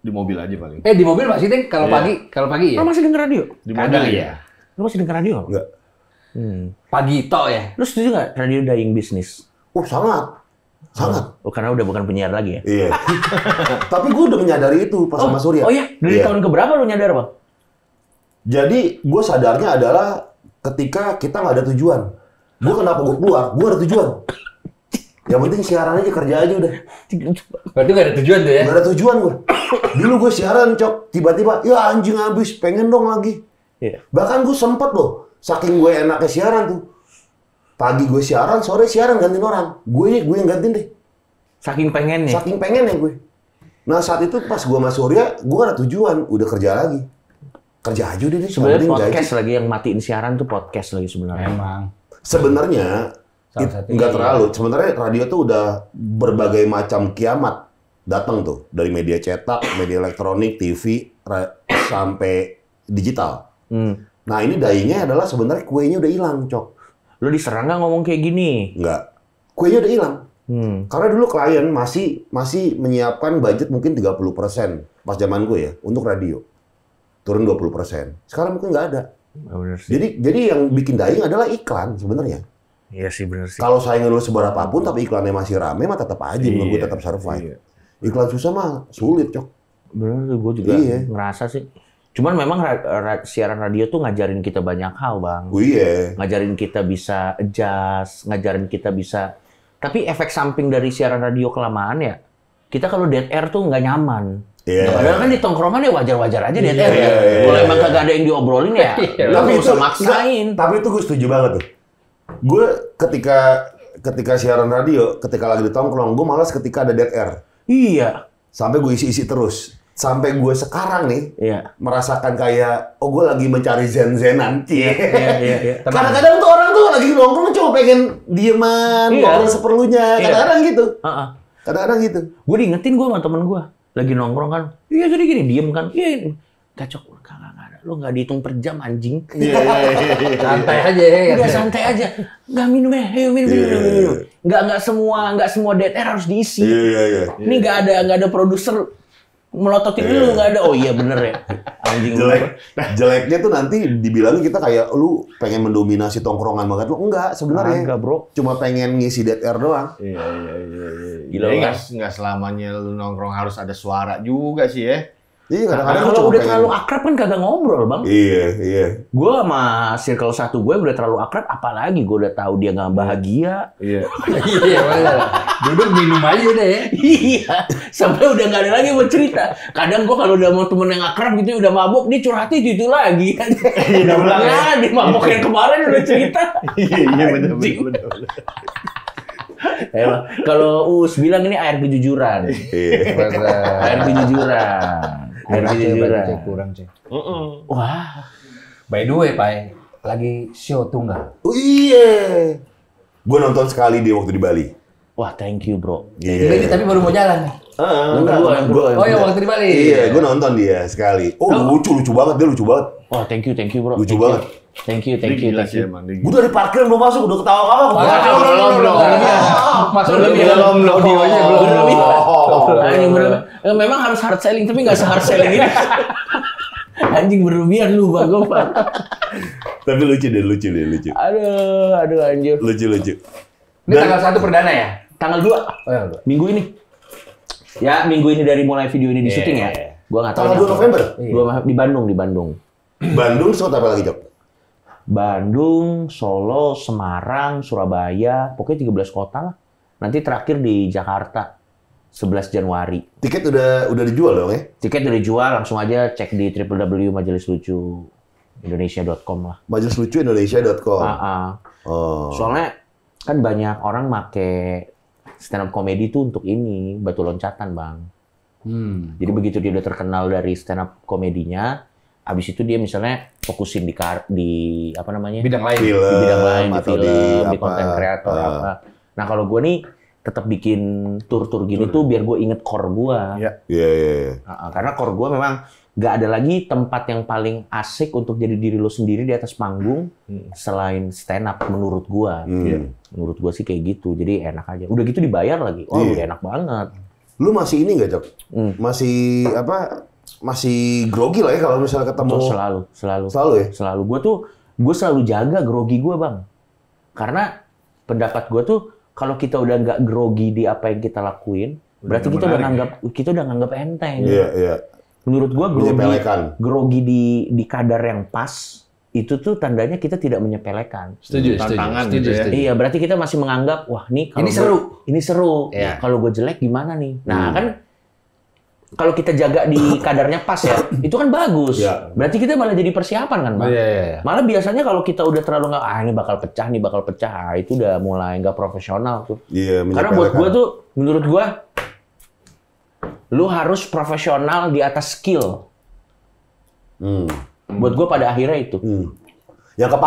Di mobil aja paling. Di mobil masih deh kalau pagi ya. Lo masih denger radio? Di mobil ya. Lo masih denger radio nggak? Enggak. Pagi tok ya. Lo setuju nggak radio dying business? Sangat. Karena udah bukan penyiar lagi ya? Iya. Tapi gue udah menyadari itu pas sama Surya. Oh iya? Dari tahun keberapa lo nyadar, Bang? Jadi gue sadarnya adalah ketika kita nggak ada tujuan. Gue kenapa gue keluar? Gue ada tujuan. Yang penting siaran aja, kerja aja udah. Berarti nggak ada tujuan tuh ya? Nggak ada tujuan gue. Dulu gue siaran, Cok. Tiba-tiba, ya anjing habis, pengen dong lagi. Bahkan gue sempet loh, saking gue enaknya siaran tuh. Pagi gue siaran, sore siaran gantiin orang. Gue yang gantiin deh. Saking pengennya gue. Nah saat itu pas gue sama Surya, gue ada tujuan, udah kerja lagi. Kerja aja udah deh. Sebenarnya podcast lagi yang matiin siaran tuh podcast lagi sebenarnya. Emang. Sebenarnya nggak terlalu. Sebenarnya radio tuh udah berbagai macam kiamat datang tuh dari media cetak, media elektronik, TV sampai digital. Nah ini dyingnya adalah sebenarnya kuenya udah hilang, Cok. Lo diserang nggak ngomong kayak gini? Nggak. Kuenya udah hilang. Karena dulu klien masih menyiapkan budget mungkin 30% pas zaman gue ya untuk radio. Turun 20%. Sekarang mungkin nggak ada. Bener sih. Jadi yang bikin dying adalah iklan sebenarnya. Iya sih, bener sih. Kalau saingan lu seberapapun tapi iklannya masih rame mah tetap aja menurut gue tetap survive. Iklan susah mah sulit, Cok. Bener, gue juga ngerasa sih. Cuman memang siaran radio tuh ngajarin kita banyak hal, Bang. Ngajarin kita bisa adjust, ngajarin kita bisa. Tapi efek samping dari siaran radio kelamaan ya, kita kalau dead air tuh nggak nyaman. Padahal kan di tongkrongan ya wajar-wajar aja dead air ya. Kalau emang kagak ada yang diobrolin ya, lo nggak usah maksain. Tapi itu gue setuju banget tuh. Gue ketika siaran radio, ketika lagi di tongkrong, gue malas ketika ada dead air. Iya. Sampai gue isi-isi terus. Sampai gue sekarang nih merasakan kayak, gue lagi mencari zen-zenan. Kadang-kadang tuh orang tuh lagi nongkrong cuma pengen dieman, ngobrol seperlunya. Kadang-kadang gitu. Kadang-kadang gitu. Gue diingetin gue sama temen gue. Lagi nongkrong kan. Iya jadi gini, diem kan. Iya. Kacok. Kagak. Lo nggak dihitung per jam anjing. Santai aja ya. Udah santai aja. Nggak minum ya. Ayo minum. Nggak semua dead air harus diisi. Ini nggak ada produser melototin lu nggak ada. Oh iya bener ya. Anjing. Jeleknya tuh nanti dibilangin kita kayak lu pengen mendominasi tongkrongan banget. Lu enggak sebenarnya. Enggak, Bro. Cuma pengen ngisi dead air doang. Iya. Gila, nggak selamanya lu nongkrong harus ada suara juga sih ya. Iya, kadang-kadang kalau udah terlalu akrab kan kagak ngobrol, Bang. Iya. Gue sama circle 1 gue udah terlalu akrab, apalagi gue udah tahu dia nggak bahagia. Iya, benar. Duduk minum aja udah ya. Iya, sampai udah nggak ada lagi mau cerita. Kadang gua kalau udah mau temen yang akrab gitu udah mabuk, dia curhatnya itu lagi. Udah ulang ya, dia mabuk yang kemarin udah cerita. Iya benar. Kalau Us bilang ini air kejujuran. Air kejujuran. Air kejujuran. Kurang cek. Wah. By the way, Pak, lagi show tunggal. Oh iya. Gue nonton sekali dia waktu di Bali. Wah, thank you, bro. Ini tapi baru mau jalan nih. Yang kedua. Oh iya, waktu di Bali. Iya, gue nonton dia sekali. Oh, lucu banget, dia lucu banget. Wah, thank you, bro. Lucu banget. Thank you. Gila sih emang. Gue dari parkir belum masuk, udah ketawa-ketawa. Belum. Masuk belum. Audionya belum. Memang harus hard selling, tapi nggak se-hard selling ini. Anjing berlebihan lu, Bang Gofar. Tapi lucu. Aduh, anjir. Lucu. Ini tanggal 1 perdana ya? Tanggal 2. Oh ya, Minggu ini. Ya, minggu ini dari mulai video ini di syuting ya. Gua nggak tahu. Tanggal 2 November? Gua di Bandung. Bandung, Solo apa lagi, Cok? Bandung, Solo, Semarang, Surabaya, pokoknya 13 kota lah. Nanti terakhir di Jakarta, 11 Januari. Tiket udah dijual dong ya? Tiket udah dijual, langsung aja cek di www.majelislucuindonesia.com lah. Majelislucuindonesia.com. Oh. Soalnya kan banyak orang make stand up comedy tuh untuk ini, batu loncatan, Bang. Jadi begitu dia udah terkenal dari stand up komedinya, abis itu dia misalnya fokusin di apa namanya? Bidang lain. Film, Di bidang lain, di atau film, di apa. konten kreator apa. Nah, kalau gue nih tetap bikin tur-tur gini tuh biar gue inget core gue. Iya. Karena core gue memang nggak ada lagi tempat yang paling asik untuk jadi diri lo sendiri di atas panggung selain stand up menurut gue. Menurut gue sih kayak gitu. Jadi enak aja. Udah gitu dibayar lagi. Oh, udah enak banget. Lu masih ini nggak, Cok? Masih masih grogi lah ya kalau misalnya ketemu. Betul, selalu ya? Selalu. Gue selalu jaga grogi gue, Bang. Karena pendapat gue tuh kalau kita udah nggak grogi di apa yang kita lakuin, berarti kita udah nganggap enteng. Iya. Menurut gue grogi di kadar yang pas itu tuh tandanya kita tidak menyepelekan. Setuju. Iya, berarti kita masih menganggap wah nih kalau ini seru. Iya. Kalau gue jelek gimana nih? Nah, kan kalau kita jaga di kadarnya pas ya, itu kan bagus. Iya. Berarti kita malah jadi persiapan kan, Bang? Iya. Malah biasanya kalau kita udah terlalu ini bakal pecah, itu udah mulai nggak profesional tuh. Iya, Karena buat gue tuh, menurut gue, lu harus profesional di atas skill. Buat gue pada akhirnya itu. Yang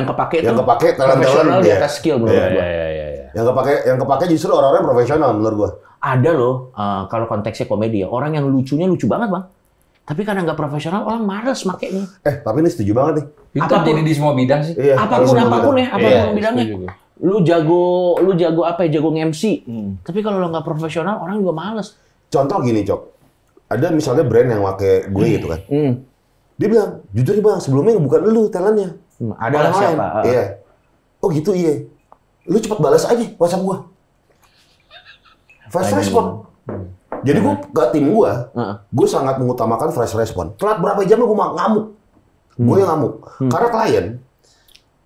kepake profesional di atas skill menurut gue. Yang kepake justru orang-orang profesional menurut gua. Ada loh, kalau konteksnya komedi ya, orang yang lucunya lucu banget, Bang. Tapi karena nggak profesional, orang males makainya. Tapi ini setuju banget nih. Itu jadi di semua bidang sih. Iya, apapun ya, bidangnya. setuju. Lu jago apa ya, jago MC. Tapi kalau lo nggak profesional, orang juga males. Contoh gini, Cok. Ada misalnya brand yang pakai gue gitu kan. Dia bilang, jujur nih, Bang, sebelumnya bukan lu talentnya. Ada lah siapa. Iya. Oh gitu, iya. Lu cepat balas aja WhatsApp gua. Fast respon. Jadi gua ke tim gua sangat mengutamakan fresh respon. Telat berapa jam gua ngamuk. Gue yang ngamuk. Karena klien,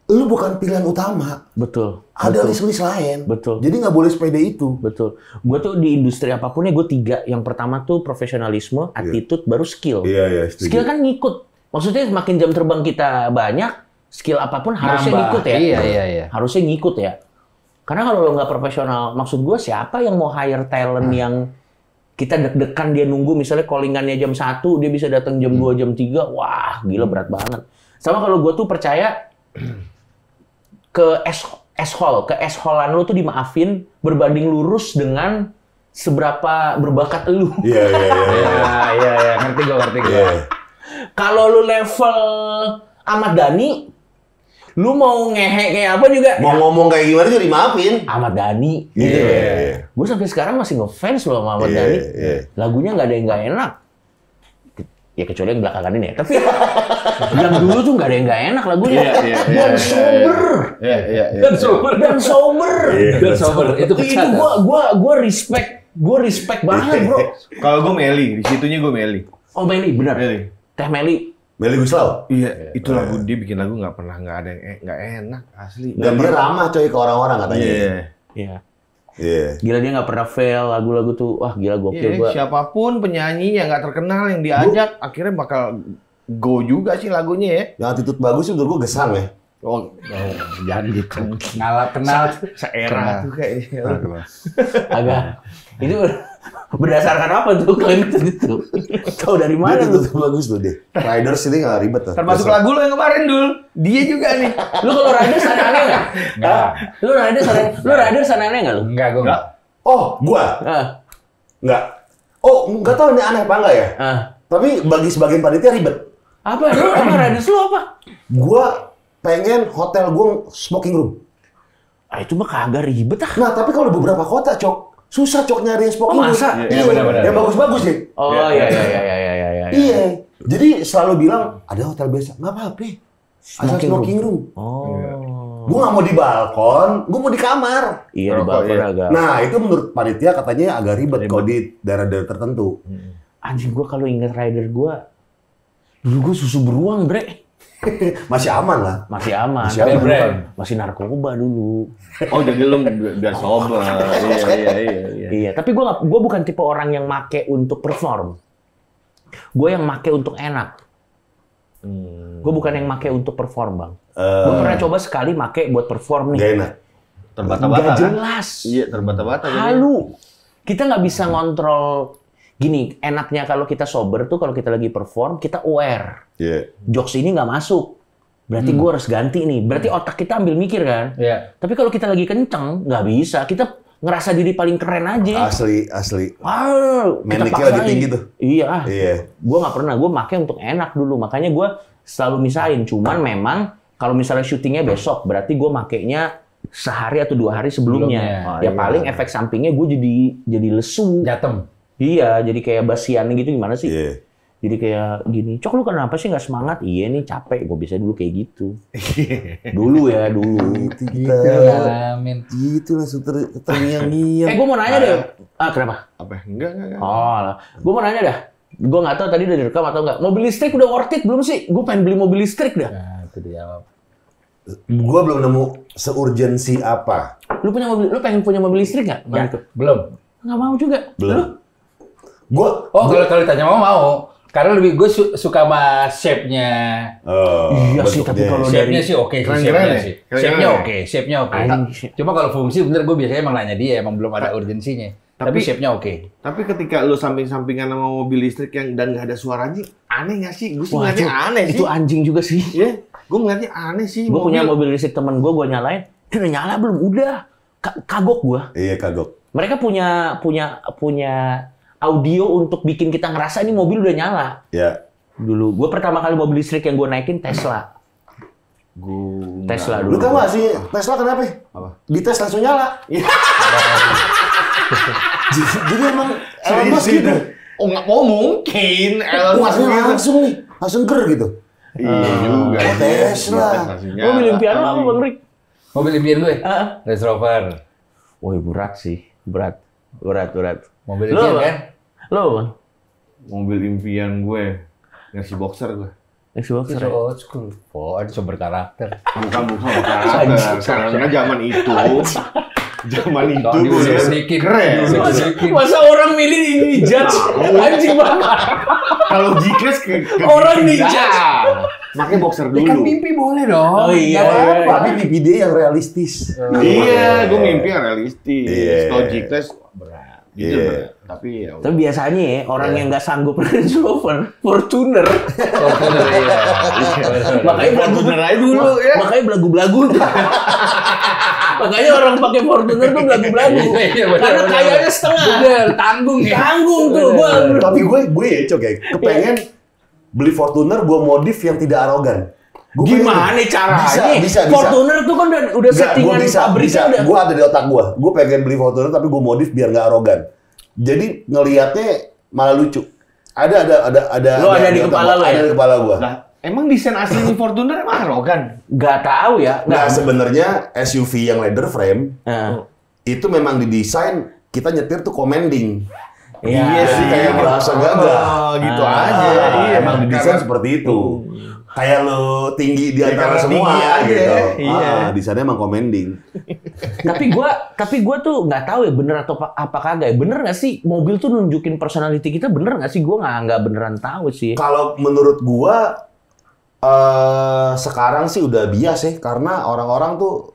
lu bukan pilihan utama. Betul. Ada list-list lain. Betul. Jadi nggak boleh sepede itu. Betul. Gue tuh di industri apapun ya gue 3. Yang pertama tuh profesionalisme, attitude, baru skill. Iya, setuju. Skill kan ngikut. Maksudnya semakin jam terbang kita banyak, skill apapun harusnya ngikut ya. Iya. Harusnya ngikut ya. Karena kalau lo nggak profesional, maksud gue siapa yang mau hire talent yang kita deg-degan dia nunggu misalnya callingannya jam 1, dia bisa datang jam 2, jam 3, wah gila berat banget. Sama kalau gue tuh percaya ke S-hole-an lu tuh dimaafin berbanding lurus dengan seberapa berbakat lu. Iya. Ngerti gue. Kalau lu level Ahmad Dhani, lu mau ngehe kayak apa juga. Mau ngomong kayak gimana juga dimaafin. Ahmad Dhani. Gitu ya. Gue sampai sekarang masih ngefans loh sama Ahmad Dhani. Lagunya nggak ada yang nggak enak. Ya kecuali yang belakangan ini ya. Tapi yang dulu tuh nggak ada yang nggak enak lagunya. Dan sober. Dan sober. Itu gue respect banget, bro. Kalau gue Meli, di situnya gue Meli. Oh Meli, benar. Teh Meli. Meli Guslau. Iya, itu lagu dia bikin lagu nggak ada yang nggak enak asli. Dan dia ramah coy ke orang-orang katanya. Iya. Gila dia nggak pernah fail lagu-lagu tuh. Wah gila gokil gua. Siapapun penyanyi yang nggak terkenal yang diajak akhirnya bakal go juga sih lagunya ya. Yang attitude bagus sih menurut gue Gesang ya. Oh, jangan gitu. Kenal Seera tuh kayaknya. Agak. Itu berdasarkan apa tuh klaim itu? Tahu dari mana Dia lu? attitude bagus tuh deh. Riders ini nggak ribet tuh. Termasuk lagu lo yang kemarin Dul. Dia juga nih. Lu kalau Riders aneh nggak? Enggak. Lu Riders aneh nggak lu? Enggak, gue enggak. Oh, gua Ah, nggak. Oh, nggak tahu ini aneh apa enggak ya. ah. Tapi bagi sebagian panitia ribet. Apa? Lu apa Riders lu apa? Gua pengen hotel gua smoking room. Ah itu mah kagak ribet ah. Nah, tapi kalau di beberapa kota, Cok, susah Cok nyari yang smoking Oh, room. masa? Iya, benar-benar. yang bagus-bagus sih. Oh iya. Iya. Jadi selalu bilang ada hotel biasa, nggak apa-apa. Asal smoking room. Oh. Gua nggak mau di balkon, gua mau di kamar. Iya di balkon agak. Nah, itu menurut panitia katanya agak ribet kalau di daerah-daerah tertentu. Anjing gua kalau inget rider gua dulu gua susu beruang, Bre. Masih aman lah. Masih aman. Masih aman. Masih narkoba dulu. Oh, jadi lo biar sober. Iya. Iya, tapi gua bukan tipe orang yang make untuk perform. Gua yang make untuk enak. Gua bukan yang make untuk perform, Bang. Gua pernah coba sekali make buat perform nih. Gak enak. Terbata-bata Nggak kan? jelas. Iya, terbata-bata. jadi. Halu. Kita nggak bisa ngontrol. Gini, enaknya kalau kita sober tuh kalau kita lagi perform, kita aware. Iya. Jokes ini nggak masuk. Berarti gue harus ganti nih. Berarti otak kita ambil mikir kan. Iya. Tapi kalau kita lagi kenceng, nggak bisa. Kita ngerasa diri paling keren aja. Asli. Kita Manicnya lagi paksain. tinggi tuh. Iya. Iya. Gue nggak pernah. Gue make untuk enak dulu. Makanya gue selalu misahin. Cuman memang kalau misalnya syutingnya besok, berarti gue makainya sehari atau 2 hari sebelumnya. Ya paling efek sampingnya gue jadi lesu. Jatem. Iya, jadi kayak basian gitu gimana sih? Iya. Jadi kayak gini, Cok lu kenapa sih nggak semangat? Iya nih capek, gue bisa dulu kayak gitu. Dulu. Itu kita. Ngalamin. Gitu langsung terngiang-ngiang. Gue mau nanya deh. Kenapa? Apa? Enggak. Oh, lah. Gue mau nanya dah. Gue nggak tahu tadi udah direkam atau nggak. Mobil listrik udah worth it belum sih? Gue pengen beli mobil listrik dah. Nah, itu dijawab. Gua belum nemu seurgensi apa. Lu pengen punya mobil listrik nggak? Enggak, belum. Nggak mau juga. Belum. Lu? Gua Kalau ditanya mau. Karena lebih gue suka sama shape-nya. Iya sih, tapi kalau Shape-nya dari sih oke sih, Keren-keren shape-nya ya? sih. Keren-keren Shape-nya ya? oke, shape-nya oke. Anjing. Cuma kalau fungsi bener gue biasanya emang nanya dia, emang belum ada urgensinya. Tapi shape-nya oke. Tapi ketika lu samping-sampingan sama mobil listrik yang dan nggak ada suaranya, aneh nggak sih? Gue sih Wah, ngeliatnya aneh sih. itu anjing juga sih. Iya, gue ngeliatnya aneh sih. Gue punya mobil listrik temen gue nyalain. Dia udah nyala belum? Udah. Kagok gue. Iya kagok. Mereka punya audio untuk bikin kita ngerasa ini mobil udah nyala. Ya. Dulu, gue pertama kali mobil listrik yang gue naikin Tesla. Tesla dulu. Lu tau gak sih Tesla kenapa? Apa? Di tes langsung nyala. Jadi emang Elon Musk Serius gitu. itu? Oh nggak mau mungkin. Elon Musk Langsung gitu. langsung nih, langsung ger gitu. Iya juga. Oh, Tesla. Mobil impian lo apa Bang Rick? Mobil impian gue, Ah. Range Rover. Woi berat sih, berat. Mobil Lo impian apa? kan? Lo Bang? Mobil impian gue. Ngasih boxer gue. Xbox Itu old school. Oh, ada sumber karakter. Bukan karakter. Karena zaman itu. Zaman itu Kalau gue diulik-ulikin. keren. Masa orang milih ini judge? Anjing banget. Kalau G-Class ke Orang ninja. Makanya boxer Ya kan dulu. mimpi boleh dong. Oh iya. Nggak apa-apa. Tapi mimpi dia yang realistis. Iya, gue mimpi yang realistis. Iya. Kalau G-Class berat. Gitu Iya. berat. Tapi ya udah. Tapi biasanya ya, orang yang nggak sanggup Range Rover, Fortuner. Fortuner, iya. Makanya Fortuner aja dulu ya. Makanya belagu-belagu. Makanya orang pakai Fortuner tuh belagu-belagu. Iya, benar, Karena benar, kayaknya benar. setengah. Bener, tanggung ya. Tanggung tuh gua. Tapi gue ya Cok ya, kepengen beli Fortuner gue modif yang tidak arogan. Gua Gimana pengen- caranya? Bisa. Fortuner tuh kan udah Nggak, settingan gua bisa. pabriknya udah. Gue ada di otak gue. Gue pengen beli Fortuner tapi gue modif biar nggak arogan. Jadi ngelihatnya malah lucu. Ada. Lu ada di otak kepala gua, lu ya? Ada di kepala gue. Lah, emang desain aslinya Fortuner emang arogan? Nggak tahu ya. Nah sebenarnya SUV yang leather frame Nah. itu memang didesain kita nyetir tuh commanding. Iya Iya sih kayak merasa gagah. Oh, gitu aja. Iya, Emang didesain seperti itu. kayak lo tinggi di antara Kayak semua tinggi aja, gitu. iya. Di sana emang commanding. tapi gua tuh nggak tahu ya bener atau apa kagak ya. Bener nggak sih mobil tuh nunjukin personality kita, bener nggak sih? Gua nggak beneran tahu sih. Kalau menurut gua sekarang sih udah bias ya, karena orang-orang tuh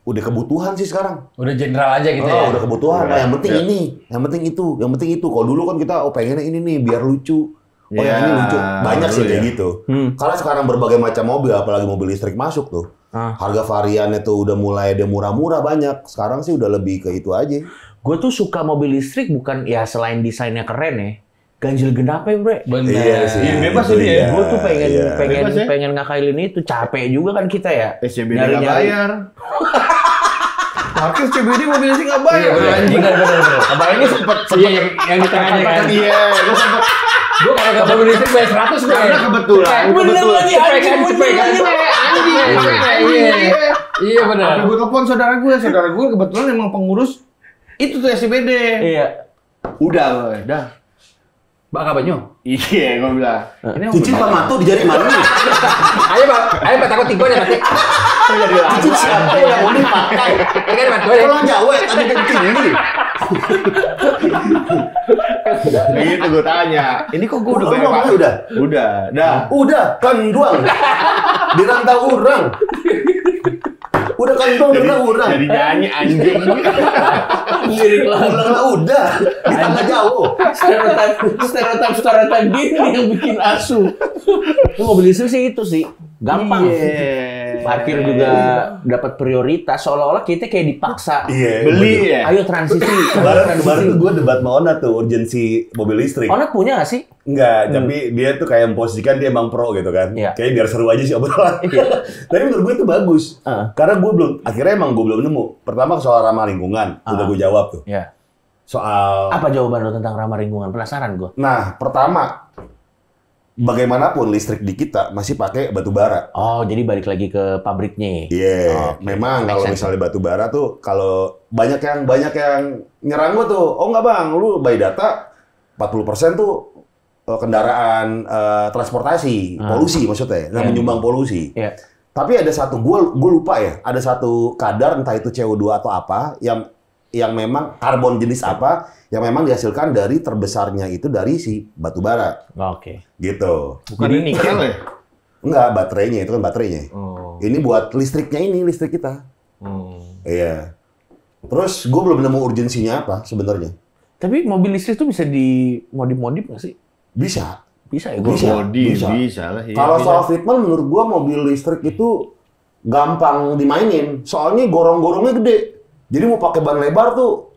udah kebutuhan sih sekarang. Udah general aja gitu ya. Udah kebutuhan. Nah, yang penting Iya. ini, yang penting itu. Kalau dulu kan kita pengennya ini nih biar lucu. Oh Iya, yang ini lucu. Banyak sih dulu kayak ya. gitu. Karena sekarang berbagai macam mobil, apalagi mobil listrik masuk tuh. Harga variannya tuh udah mulai ada murah-murah banyak. Sekarang sih udah lebih ke itu aja. Gue tuh suka mobil listrik bukan ya selain desainnya keren ya, ganjil genapnya bre. Bener. Iya sih. Iya, bebas itu ini ya. dia. Gue tuh pengen Iya. Bebas ya. pengen ngakailin itu, capek juga kan kita ya. SCBD nggak bayar. Parkir SCBD mobil sih nggak bayar. Iya, bener, anjing. Bener. Abang ini sempet Iya, yang di tengahnya kan. Iya, gue sempet. Gue kalau nggak mobil listrik bayar 100 gue. Karena kebetulan. Bener lagi, Cepet kan, anjing, cepet kan. Anjing. Iya. Iya benar. Sampai gue telepon saudara gue kebetulan emang pengurus itu tuh SCBD. Iya. Udah. Bang Kabanyo. Iya, gue bilang. Ini Cincin Pak Matu di jari mana nih? Ayo Pak takut tiga ya Pak. Cincin siapa yang mau dipakai? Ini kan Pak ya. Orang Jawa tadi kencing nih. gitu gue tanya. Ini kok gue udah Lu bayar ngomongnya Pak? udah? Udah. Udah, kan doang. Dirantau orang. Udah kan doang, udah orang. Jadi nyanyi anjing. Lirik lah. Udah. Kita nggak jauh. Stereotip gini yang bikin asu. Itu mobil listrik sih itu sih gampang. Parkir juga dapat prioritas, seolah-olah kita kayak dipaksa. Iya. Beli ya. Ayo transisi. Kemarin tuh gue debat sama Ona tuh, urgensi mobil listrik. Onat punya nggak sih? Enggak, tapi dia tuh kayak memposisikan dia emang pro gitu kan. Iya. Kayaknya biar seru aja sih obrolan. Tapi menurut gue itu bagus. Karena akhirnya emang gue belum nemu. Pertama soal ramah lingkungan, udah gue jawab tuh. Ya. Soal, Apa jawaban lo tentang ramah lingkungan? Penasaran gue. nah pertama, bagaimanapun listrik di kita masih pakai batu bara. Oh, jadi balik lagi ke pabriknya. Iya, Oke. memang Make kalau sense. misalnya batu bara tuh, kalau banyak yang nyerang gue tuh, oh nggak bang, lu by data 40% tuh kendaraan transportasi, polusi maksudnya, yang menyumbang polusi. Iya. Tapi ada satu, gue lupa ya, ada satu kadar entah itu CO2 atau apa yang memang karbon jenis apa yang memang dihasilkan dari terbesarnya itu dari si batu bara, Oke. gitu. Bukan ini nikel ya? Enggak, baterainya itu kan baterainya. Oh. Ini buat listriknya ini, listrik kita. Iya. Terus gue belum nemu urgensinya apa sebenarnya. Tapi mobil listrik tuh bisa dimodif nggak sih? Bisa. Bisa ya? Gue Bisa. Bisa lah. Iya, Kalau bisa. soal fitment menurut gue mobil listrik itu gampang dimainin. Soalnya gorong-gorongnya gede. Jadi mau pakai ban lebar tuh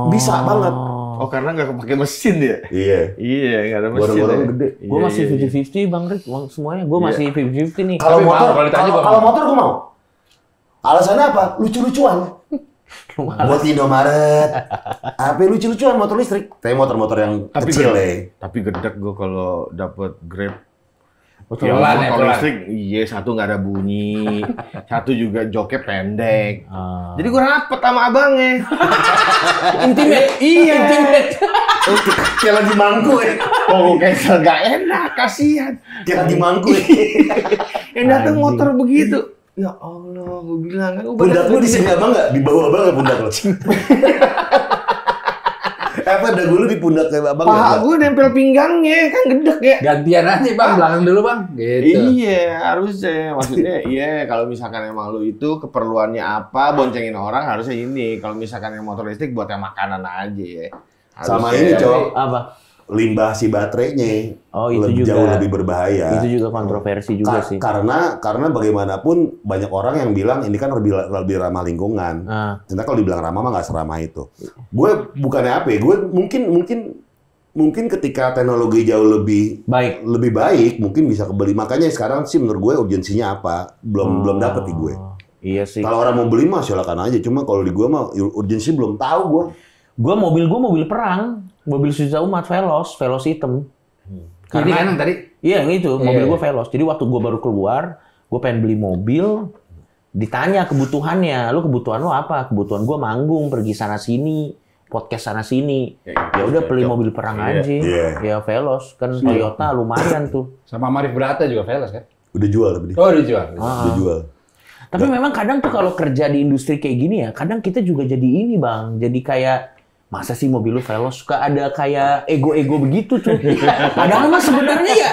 bisa banget. Oh, karena nggak pakai mesin dia? Iya. Iya, nggak ada mesin. Gorong-gorong ya. gede. Gue masih 50-50 Bang Rik, semuanya gue masih 50-50 nih. Kalau Tapi motor, mau, kalau ditanya gua kalau mau. motor gue mau. Alasannya apa? Lucu-lucuan. Buat Indomaret. Apa lucu-lucuan motor listrik? Tapi motor-motor yang Tapi kecil gede. ya. Tapi gedek gue kalau dapet Grab. Betul. Yang Pelan ya, motor pelan. listrik, iya satu nggak ada bunyi, satu juga joknya pendek. Jadi gue rapet sama abangnya. Intimate. Iya. Intimate. Kayak lagi mangku ya. Oh, kayak nggak enak, kasihan. Kayak lagi mangku ya. Yang datang motor begitu. Ya Allah, gue bilang kan gue Pundak lu di sini abang nggak? Di bawah abang nggak pundak lu? Apa dagu lu di pundak kayak abang paha nggak? gue nempel pinggangnya, kan gedek ya. Gantian aja Bang, belakang dulu Bang. Gitu. Iya, harusnya. Maksudnya, iya kalau misalkan emang lu itu keperluannya apa, boncengin orang harusnya ini. Kalau misalkan yang motor listrik buat yang makanan aja ya. Sama Harusnya. ini, Cok. Apa? Limbah si baterainya. Oh, itu juga. Jauh lebih berbahaya. Itu juga kontroversi juga sih. Karena bagaimanapun banyak orang yang bilang ini kan lebih ramah lingkungan. Ternyata kalau dibilang ramah mah nggak seramah itu. Gue bukannya apa ya? Gue mungkin ketika teknologi jauh lebih baik mungkin bisa kebeli. Makanya sekarang sih menurut gue urgensinya apa? Belum dapet di gue. Iya sih. Kalau orang mau beli mah silakan aja. Cuma kalau di gue mah urgensi belum tahu gue. Gue mobil perang, mobil Suzuki Umat Veloz hitam. Ini kan yang tadi. Iya yang itu, mobil Iya. gue Veloz. Jadi waktu gue baru keluar, gue pengen beli mobil, ditanya kebutuhannya, lu kebutuhan lu apa? Kebutuhan gue manggung, pergi sana sini, podcast sana sini. Ya udah beli mobil perang aja. Ya Veloz kan Toyota lumayan tuh. Sama Marif Brata juga Veloz kan? Udah jual tapi. Oh, udah jual. Udah jual. Tapi memang kadang tuh kalau kerja di industri kayak gini ya, kadang kita juga jadi ini Bang, jadi kayak masa sih mobil lu Veloz, suka ada kayak ego-ego begitu tuh. Padahal mah sebenarnya ya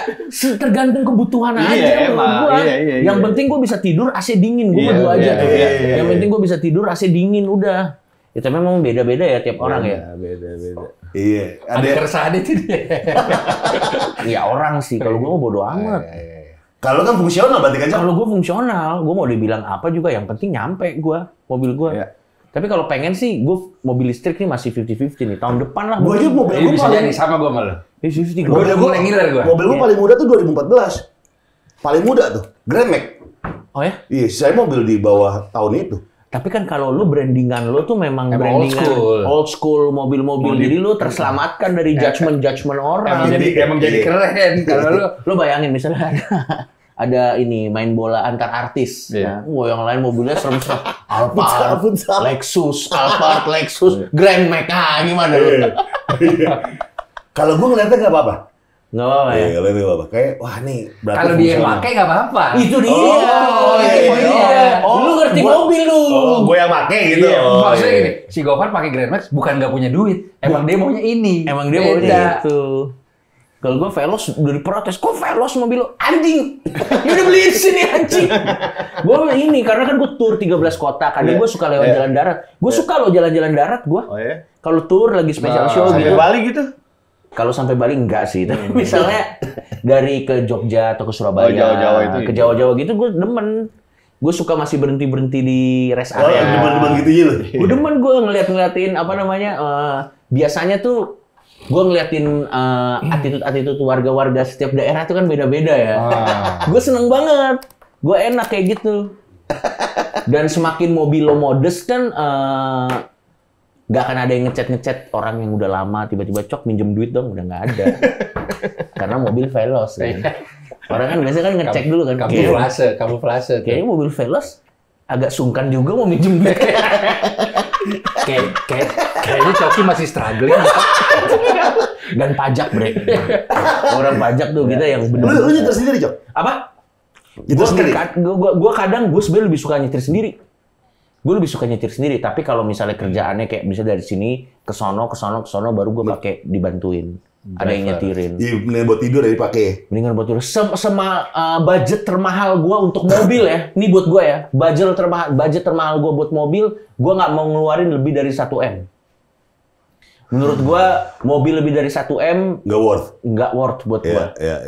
tergantung kebutuhan aja menurut gua. Yang penting gua bisa tidur AC dingin, gua berdua aja tuh. Yang penting gua bisa tidur AC dingin udah. Itu memang beda-beda ya tiap orang ya. Beda-beda. Iya. Ada keresahan itu dia. Ya orang sih, kalau gua mau bodo amat. Kalau kan fungsional berarti kan? Kalau gua fungsional, gua mau dibilang apa juga yang penting nyampe gua, mobil gua. Tapi kalau pengen sih, gue mobil listrik nih masih 50-50 nih. Tahun depan lah. Gue aja mobil gue bisa jadi sama gue malah. 50-50. Mobil gue paling muda tuh 2014. Paling muda tuh, Grand Max. Oh ya? Iya, saya mobil di bawah tahun itu. Tapi kan kalau lu brandingan lu tuh memang brandingan old school mobil-mobil. Jadi lu terselamatkan dari judgement orang. Emang jadi keren. Kalau lu bayangin misalnya ada ini main bola antar artis. Yang lain mobilnya serem-serem. Alphard, Lexus, Grand Max. Gimana lu? Kalau gue ngeliatnya nggak apa-apa. Nggak apa-apa ya? Iya, nggak apa-apa. Kayak, wah nih berarti kalau dia yang pakai nggak apa-apa. Itu dia. Lu ngerti mobil lu. Gue yang pakai gitu. Maksudnya gini, si Gofar pakai Grand Max bukan nggak punya duit. Emang dia maunya ini. Emang dia maunya itu. Kalau gue Veloz udah diprotes, kok Veloz mobil lo? Anjing! Ya udah beli di sini anjing! Gue ini, karena kan gue tour 13 kota, kadang gue suka lewat jalan darat. Gue suka loh jalan-jalan darat gue. Oh ya? Kalau tour lagi special show gitu. Sampai Bali gitu? Kalau sampai Bali enggak sih. Tapi misalnya dari ke Jogja atau ke Surabaya, Jawa-Jawa itu ke Jawa-Jawa gitu gue demen. Gue suka masih berhenti-berhenti di rest area. Demen-demen gitu aja loh. Gue demen gue ngeliatin apa namanya, biasanya tuh gue ngeliatin attitude warga-warga setiap daerah itu kan beda-beda ya. Gue seneng banget. Gue enak kayak gitu. Dan semakin mobil lo modest kan nggak akan ada yang ngechat orang yang udah lama tiba-tiba cok minjem duit dong, udah nggak ada. Karena mobil Veloz kan. Orang kan biasanya kan ngecek dulu kan. Kamuflase. Kayaknya mobil Veloz agak sungkan juga mau minjem duit. Kayaknya Coki masih struggling. Dan pajak, Bre. Orang pajak tuh kita yang bener. Lu nyetir sendiri, Cok? Apa? Nyetir sendiri? Gue kadang sebenarnya lebih suka nyetir sendiri. Gue lebih suka nyetir sendiri, tapi kalau misalnya kerjaannya kayak bisa dari sini ke sono baru gue pakai dibantuin. Ada yang nyetirin. Iya, mendingan buat tidur dari pakai. Mendingan buat tidur. Budget termahal gue untuk mobil ya. Ini buat gue ya. Budget termahal gue buat mobil, gue nggak mau ngeluarin lebih dari 1 M. Menurut gue, mobil lebih dari 1 M nggak worth buat gue.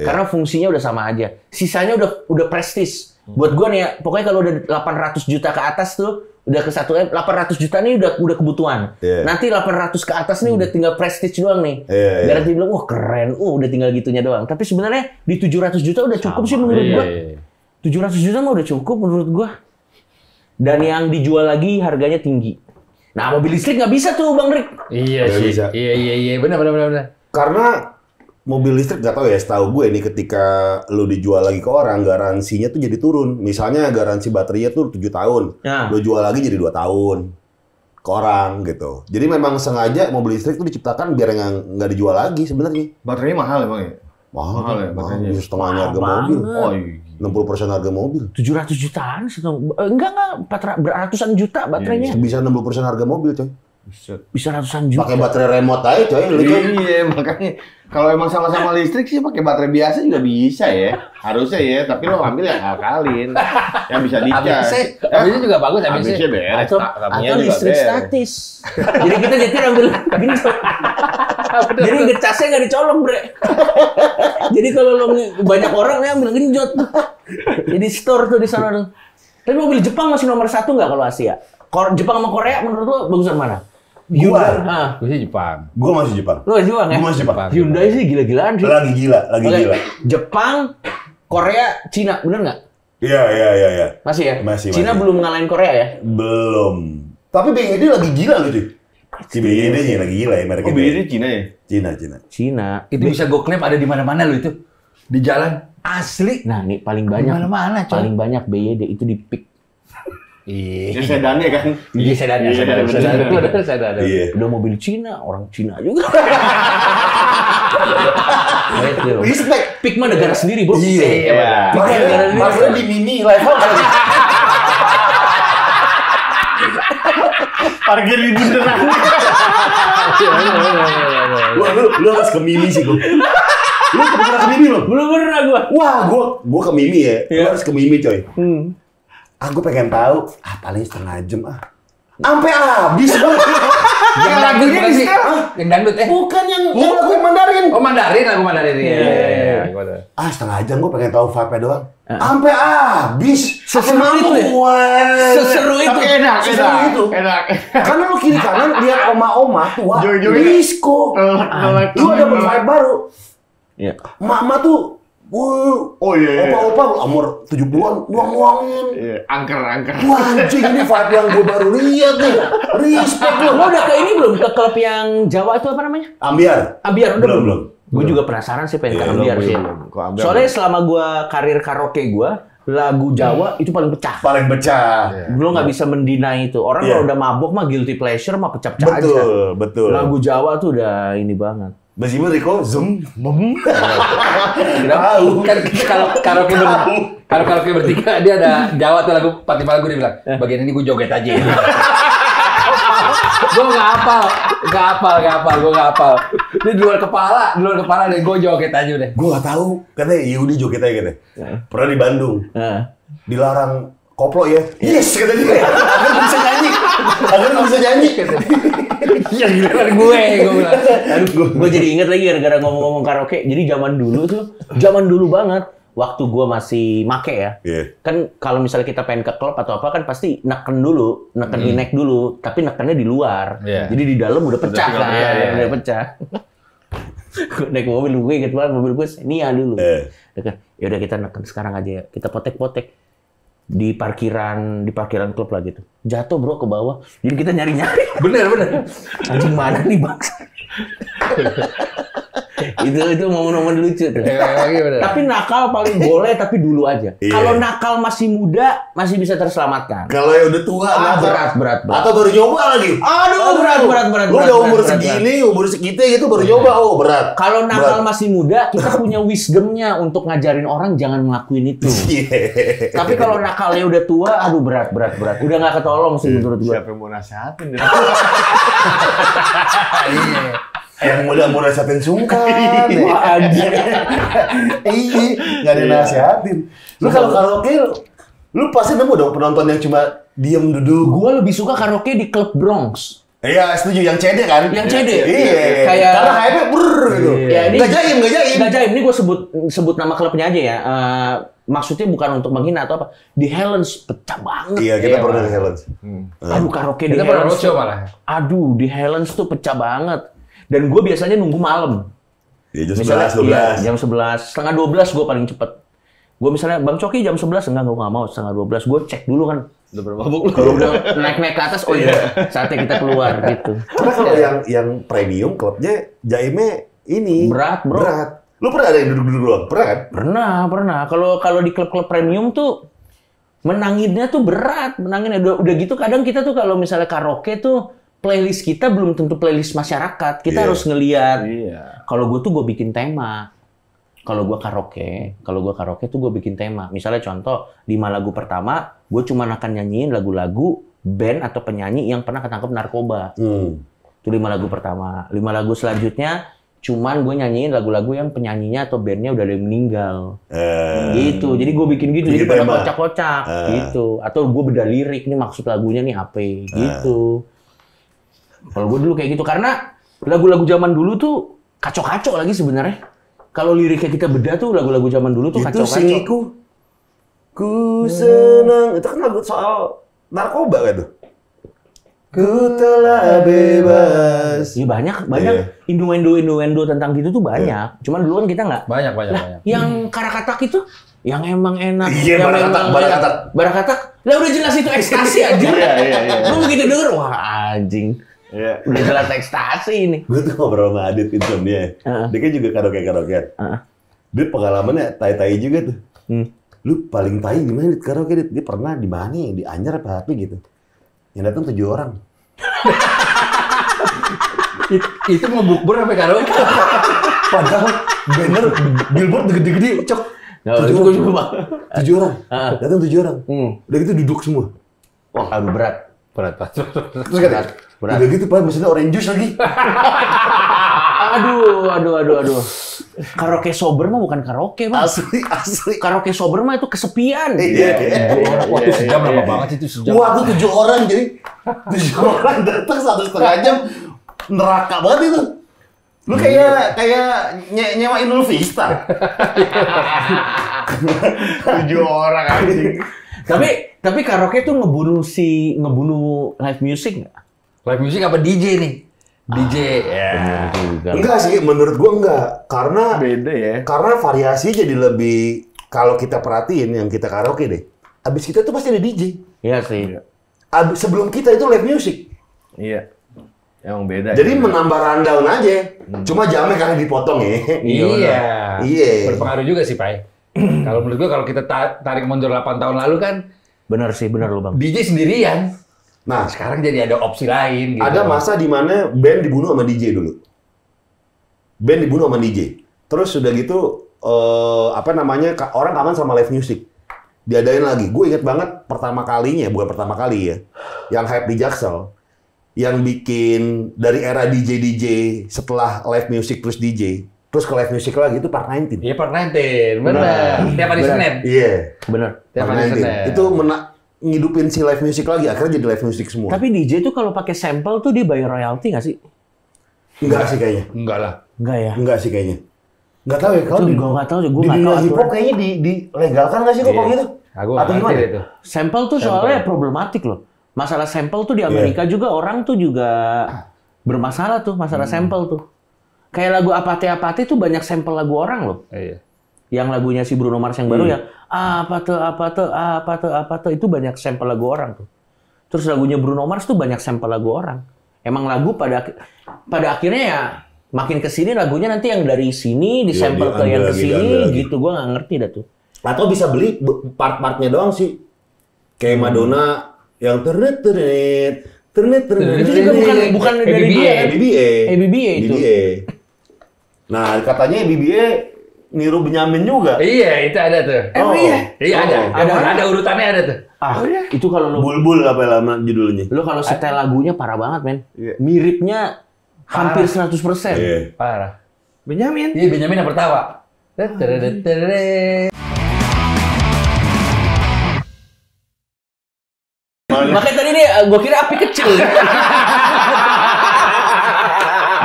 Karena fungsinya udah sama aja. Sisanya udah prestis. Buat gue nih ya, pokoknya kalau udah 800 juta ke atas tuh, udah ke 1 M, 800 juta nih udah kebutuhan. Nanti 800 ke atas nih udah tinggal prestige doang nih. Garanti bilang, wah keren, udah tinggal gitunya doang. Tapi sebenarnya di 700 juta udah cukup sih menurut gua. 700 juta mah udah cukup menurut gua. Dan yang dijual lagi harganya tinggi. Nah, mobil listrik nggak bisa tuh, Bang Rick. Iya sih. Iya, benar. Karena mobil listrik nggak tahu ya, setahu gue nih ketika lu dijual lagi ke orang, garansinya tuh jadi turun. Misalnya garansi baterainya tuh 7 tahun, lu jual lagi jadi 2 tahun ke orang gitu. Jadi memang sengaja mobil listrik tuh diciptakan biar nggak dijual lagi sebenarnya. Baterainya mahal emang ya? Mahal ya baterainya. Setengahnya harga banget. mobil. 60% harga mobil. 700 jutaan? Enggak, ratusan juta baterainya. Bisa 60% harga mobil, coy. Bisa ratusan juta. Pakai baterai remote aja, coy. Iya, makanya kalau emang sama-sama listrik sih pakai baterai biasa juga bisa ya. Harusnya ya, tapi lo ambil yang alkalin. Yang bisa dicas. Habisnya juga bagus, habisnya beres. Atau listrik statis. Jadi kita nyetir ambil genjot. Jadi ngecasnya nggak dicolong, Bre. Jadi kalau lo banyak orang nih ambil genjot. Jadi store tuh di sana tuh. Tapi mobil Jepang masih nomor 1 nggak kalau Asia? Jepang sama Korea menurut lo bagusan mana? Hyundai. Gue sih Jepang. Gue masih Jepang. Lo Jepang ya? Gue masih Jepang. Hyundai sih gila-gilaan sih. Lagi gila. Jepang, Korea, Cina, bener nggak? Iya. Masih ya? Masih. Cina belum ngalahin Korea ya? Belum. Tapi BYD lagi gila loh, cuy. Si BYD-nya lagi gila ya mereka. Oh, BYD Cina ya? Cina. Itu bisa gue klaim ada di mana-mana lo itu. Di jalan asli. Nah, nih paling banyak. Mana-mana, coy. Paling banyak BYD itu di PIK. Ya sedannya kan. Iya, sedannya. Sedan. Iya. Udah mobil Cina, orang Cina juga. Respect. Pik mah negara sendiri, Bro. Iya. Pik mah negara sendiri. Maksudnya di mini level kali. Parkir di bundaran. Wah, lu harus ke mini sih, gua. Lu pernah ke mini belum? Belum pernah gua. Wah, gua ke mini ya. Lu harus ke mini, coy. Aku pengen tahu, paling setengah jam Sampai habis gua. Yang lagunya di sini. Yang dangdut Bukan yang lagu Mandarin. Oh, Mandarin, lagu Mandarin. Iya. Setengah jam gua pengen tahu vibe-nya doang. Sampai habis. Seseru itu ya? Seseru itu. Tapi enak. Karena lu kiri kanan lihat oma-oma tua. Joy-joy. Disco. Lu ada vibe baru. Iya. Mama tuh iya. opa-opa umur 70-an nuang-nuangin. Iya, angker. Wah, anjing, ini vibe yang gue baru lihat nih. Respect lu. Lo udah ke ini belum? Ke klub yang Jawa itu apa namanya? Ambiar. Ambiar udah Belum. Gue juga penasaran sih pengen ke Ambiar sih. Belum. Soalnya selama gue karir karaoke gue, lagu Jawa itu paling pecah. Paling pecah. Lo nggak bisa mendinai itu. Orang kalau udah mabok mah guilty pleasure mah pecah-pecah aja. Betul. Lagu Jawa tuh udah ini banget. Meskipun Riko zoom, Tahu kan kalau karaoke bertiga dia ada Jawa tuh lagu 45 lagu dia bilang bagian ini gue joget aja. Gue nggak hafal. Dia di luar kepala deh gue joget aja deh. gue nggak tahu. Katanya Yudi joget aja katanya. Pernah di Bandung, dilarang koplo ya. Yes kata dia. Akhirnya bisa nyanyi. Yang giliran gue bilang. Gue jadi inget lagi gara-gara ngomong-ngomong karaoke. Jadi zaman dulu banget. Waktu gue masih make ya. Kan kalau misalnya kita pengen ke klub atau apa kan pasti neken inek dulu. Tapi nekennya di luar. Jadi di dalam udah pecah kan. Udah pecah. Gue naik mobil, gue inget banget mobil gue Nia dulu. Ya udah kita neken sekarang aja ya. Kita potek-potek di parkiran klub lah gitu. Jatuh bro ke bawah. Jadi kita nyari-nyari. Bener. Anjing mana nih bangsa? itu momen-momen lucu tuh. Tapi nakal paling boleh tapi dulu aja. Kalau nakal masih muda masih bisa terselamatkan. Kalau yang udah tua berat. Atau baru nyoba lagi. Aduh berat. Lu udah umur segini, umur segitu gitu baru nyoba, berat. Kalau nakal masih muda, kita punya wisdomnya untuk ngajarin orang jangan ngelakuin itu. Tapi kalau nakalnya udah tua, aduh berat. Udah nggak ketolong sih menurut gua. Siapa yang mau nasihatin? Yang muda mau nasihatin sungkan. Wah, anjir. Iya, nggak ada nasihatin. Lu kalau karaoke, lu pasti nemu dong penonton yang cuma diem duduk. Gua lebih suka karaoke di klub Bronx. Iya, setuju. Yang CD kan? Yang CD. Iya. Kayak karena hype-nya gitu. Ya, ini Nggak jaim. Ini gue sebut nama klubnya aja ya. Maksudnya bukan untuk menghina atau apa. Di Helens pecah banget. Iya, kita pernah di Helens. Aduh, karaoke di Kita pernah Helens. roadshow malah. Aduh, di Helens tuh pecah banget. Dan gue biasanya nunggu malam. Ya, jam Misalnya 11, 12. Iya, jam 11, setengah 12 gue paling cepet. Gue misalnya, Bang Coki jam 11, enggak, gue nggak mau, setengah 12. Gue cek dulu kan. Udah bermabuk lu. Kalau udah naik ke atas, oh iya, saatnya kita keluar gitu. Karena kalau yang premium klubnya jaimnya ini Berat, bro. Lu pernah ada yang duduk-duduk doang? Pernah kan? Pernah. Kalau di klub-klub premium tuh menanginnya tuh berat, udah gitu kadang kita tuh kalau misalnya karaoke tuh playlist kita belum tentu playlist masyarakat. Kita harus ngelihat. Kalau gue tuh gue bikin tema. Kalau gue karaoke tuh gue bikin tema. Misalnya contoh 5 lagu pertama, gue cuma akan nyanyiin lagu-lagu band atau penyanyi yang pernah ketangkep narkoba. Itu 5 lagu pertama. 5 lagu selanjutnya cuman gue nyanyiin lagu-lagu yang penyanyinya atau bandnya udah ada yang meninggal. Gitu. Jadi gue bikin gitu. Jadi pada kocak-kocak. Gitu. Atau gue beda lirik. Nih maksud lagunya nih apa. Gitu. Kalau gue dulu kayak gitu. Karena lagu-lagu zaman dulu tuh kacau-kacau lagi sebenarnya. Kalau liriknya kita beda tuh lagu-lagu zaman dulu tuh kacau-kacau. Itu singiku. Ku senang. Itu kan lagu soal narkoba kan tuh. Ku telah bebas. Iya banyak innuendo tentang gitu tuh banyak. Cuman dulu kan kita nggak. Banyak. Yang Karakatak itu yang emang enak. Iya, Barakatak. Lah udah jelas itu ekstasi aja. Iya. Lu begitu denger, wah anjing. Udah jelas ekstasi ini. Gue tuh ngobrol sama Adit Insomnia. Dia kan juga karaoke-karaokean. Dia pengalamannya tai-tai juga tuh. lu paling tai di mana di karaoke? Dia pernah di mana ya? Di Anyer apa apa gitu. Yang datang 7 orang. Itu mau bukber sampai karaoke. Padahal banner billboard gede-gede, Cok. 7 orang. Datang 7 orang. Udah gitu duduk semua. Wah, aduh berat. Berat. Terus kata, udah gitu Pak, mesinnya orange juice lagi. Aduh. Karaoke sober mah bukan karaoke, Bang. Asli. Karaoke sober mah itu kesepian. Iya. Waktu sejam lama banget itu sejam. Wah, itu 7 orang jadi 7 orang datang 1,5 jam. Neraka banget itu. Lu kayak nyewain Idul Vista. 7 orang anjing. Tapi karaoke tuh ngebunuh live music nggak? Live music apa DJ nih? DJ ya. Bener juga. Enggak sih, menurut gua enggak. Karena Beda ya. Karena variasi jadi lebih, kalau kita perhatiin yang kita karaoke deh. Abis kita tuh pasti ada DJ. Iya sih. Sebelum kita itu live music. Iya. Emang beda. Jadi ya. menambah rundown aja. Cuma jamnya karena dipotong ya. Iya. Berpengaruh juga sih, Pak. Kalau menurut gua kalau kita tarik mundur 8 tahun lalu kan Bener lu, Bang. DJ sendirian. Nah, Sekarang jadi ada opsi lain gitu. ada masa di mana band dibunuh sama DJ dulu. Band dibunuh sama DJ. Terus sudah gitu orang kangen sama live music. Diadain lagi. Gue inget banget pertama kalinya, bukan pertama kali ya. Yang hype di Jaksel. Yang bikin dari era DJ setelah live music terus DJ. Terus ke live music lagi itu Part 19. Iya, Part 19. Benar. Tiap hari Senin. Iya. Bener. Tiap Part hari 19. Senin. Itu ngidupin si live music lagi. Akhirnya jadi live music semua. Tapi DJ tuh kalau pakai sample tuh dia bayar royalti nggak sih? Enggak sih kayaknya. Enggak lah. Enggak ya? Enggak sih kayaknya. Enggak tahu ya. Kalau Gue nggak tahu, gue di nggak tahu dunia hip hop aturan. kayaknya dilegalkan nggak sih kok kalau gitu? Aku Atau ngerti gimana? itu. Sample tuh soalnya problematik loh. Masalah sample tuh di Amerika juga orang tuh juga bermasalah tuh masalah sample tuh. Kayak lagu Apate tuh banyak sampel lagu orang loh. Iya. Yang lagunya si Bruno Mars yang baru ya apa tuh itu banyak sampel lagu orang tuh. Terus lagunya Bruno Mars tuh banyak sampel lagu orang. Emang lagu pada akhirnya ya makin kesini lagunya nanti yang dari sini disampel ke diambil yang lagi, kesini diambil lagi. gitu. Gua nggak ngerti dah tuh. Atau bisa beli part-partnya doang sih. Kayak Madonna yang ternet. Itu juga bukan dari dia kan? ABBA itu. Nah, katanya BBA niru Benyamin juga. Iya, itu ada tuh. Oh, Iya, ada urutannya ada tuh. Itu kalau lu Bulbul apa lama judulnya? lu kalau setel lagunya parah banget, men. Iya. Miripnya hampir 100%. Iya. Parah. Benyamin. Iya, Benyamin yang pertama. Makanya tadi nih gua kira api kecil.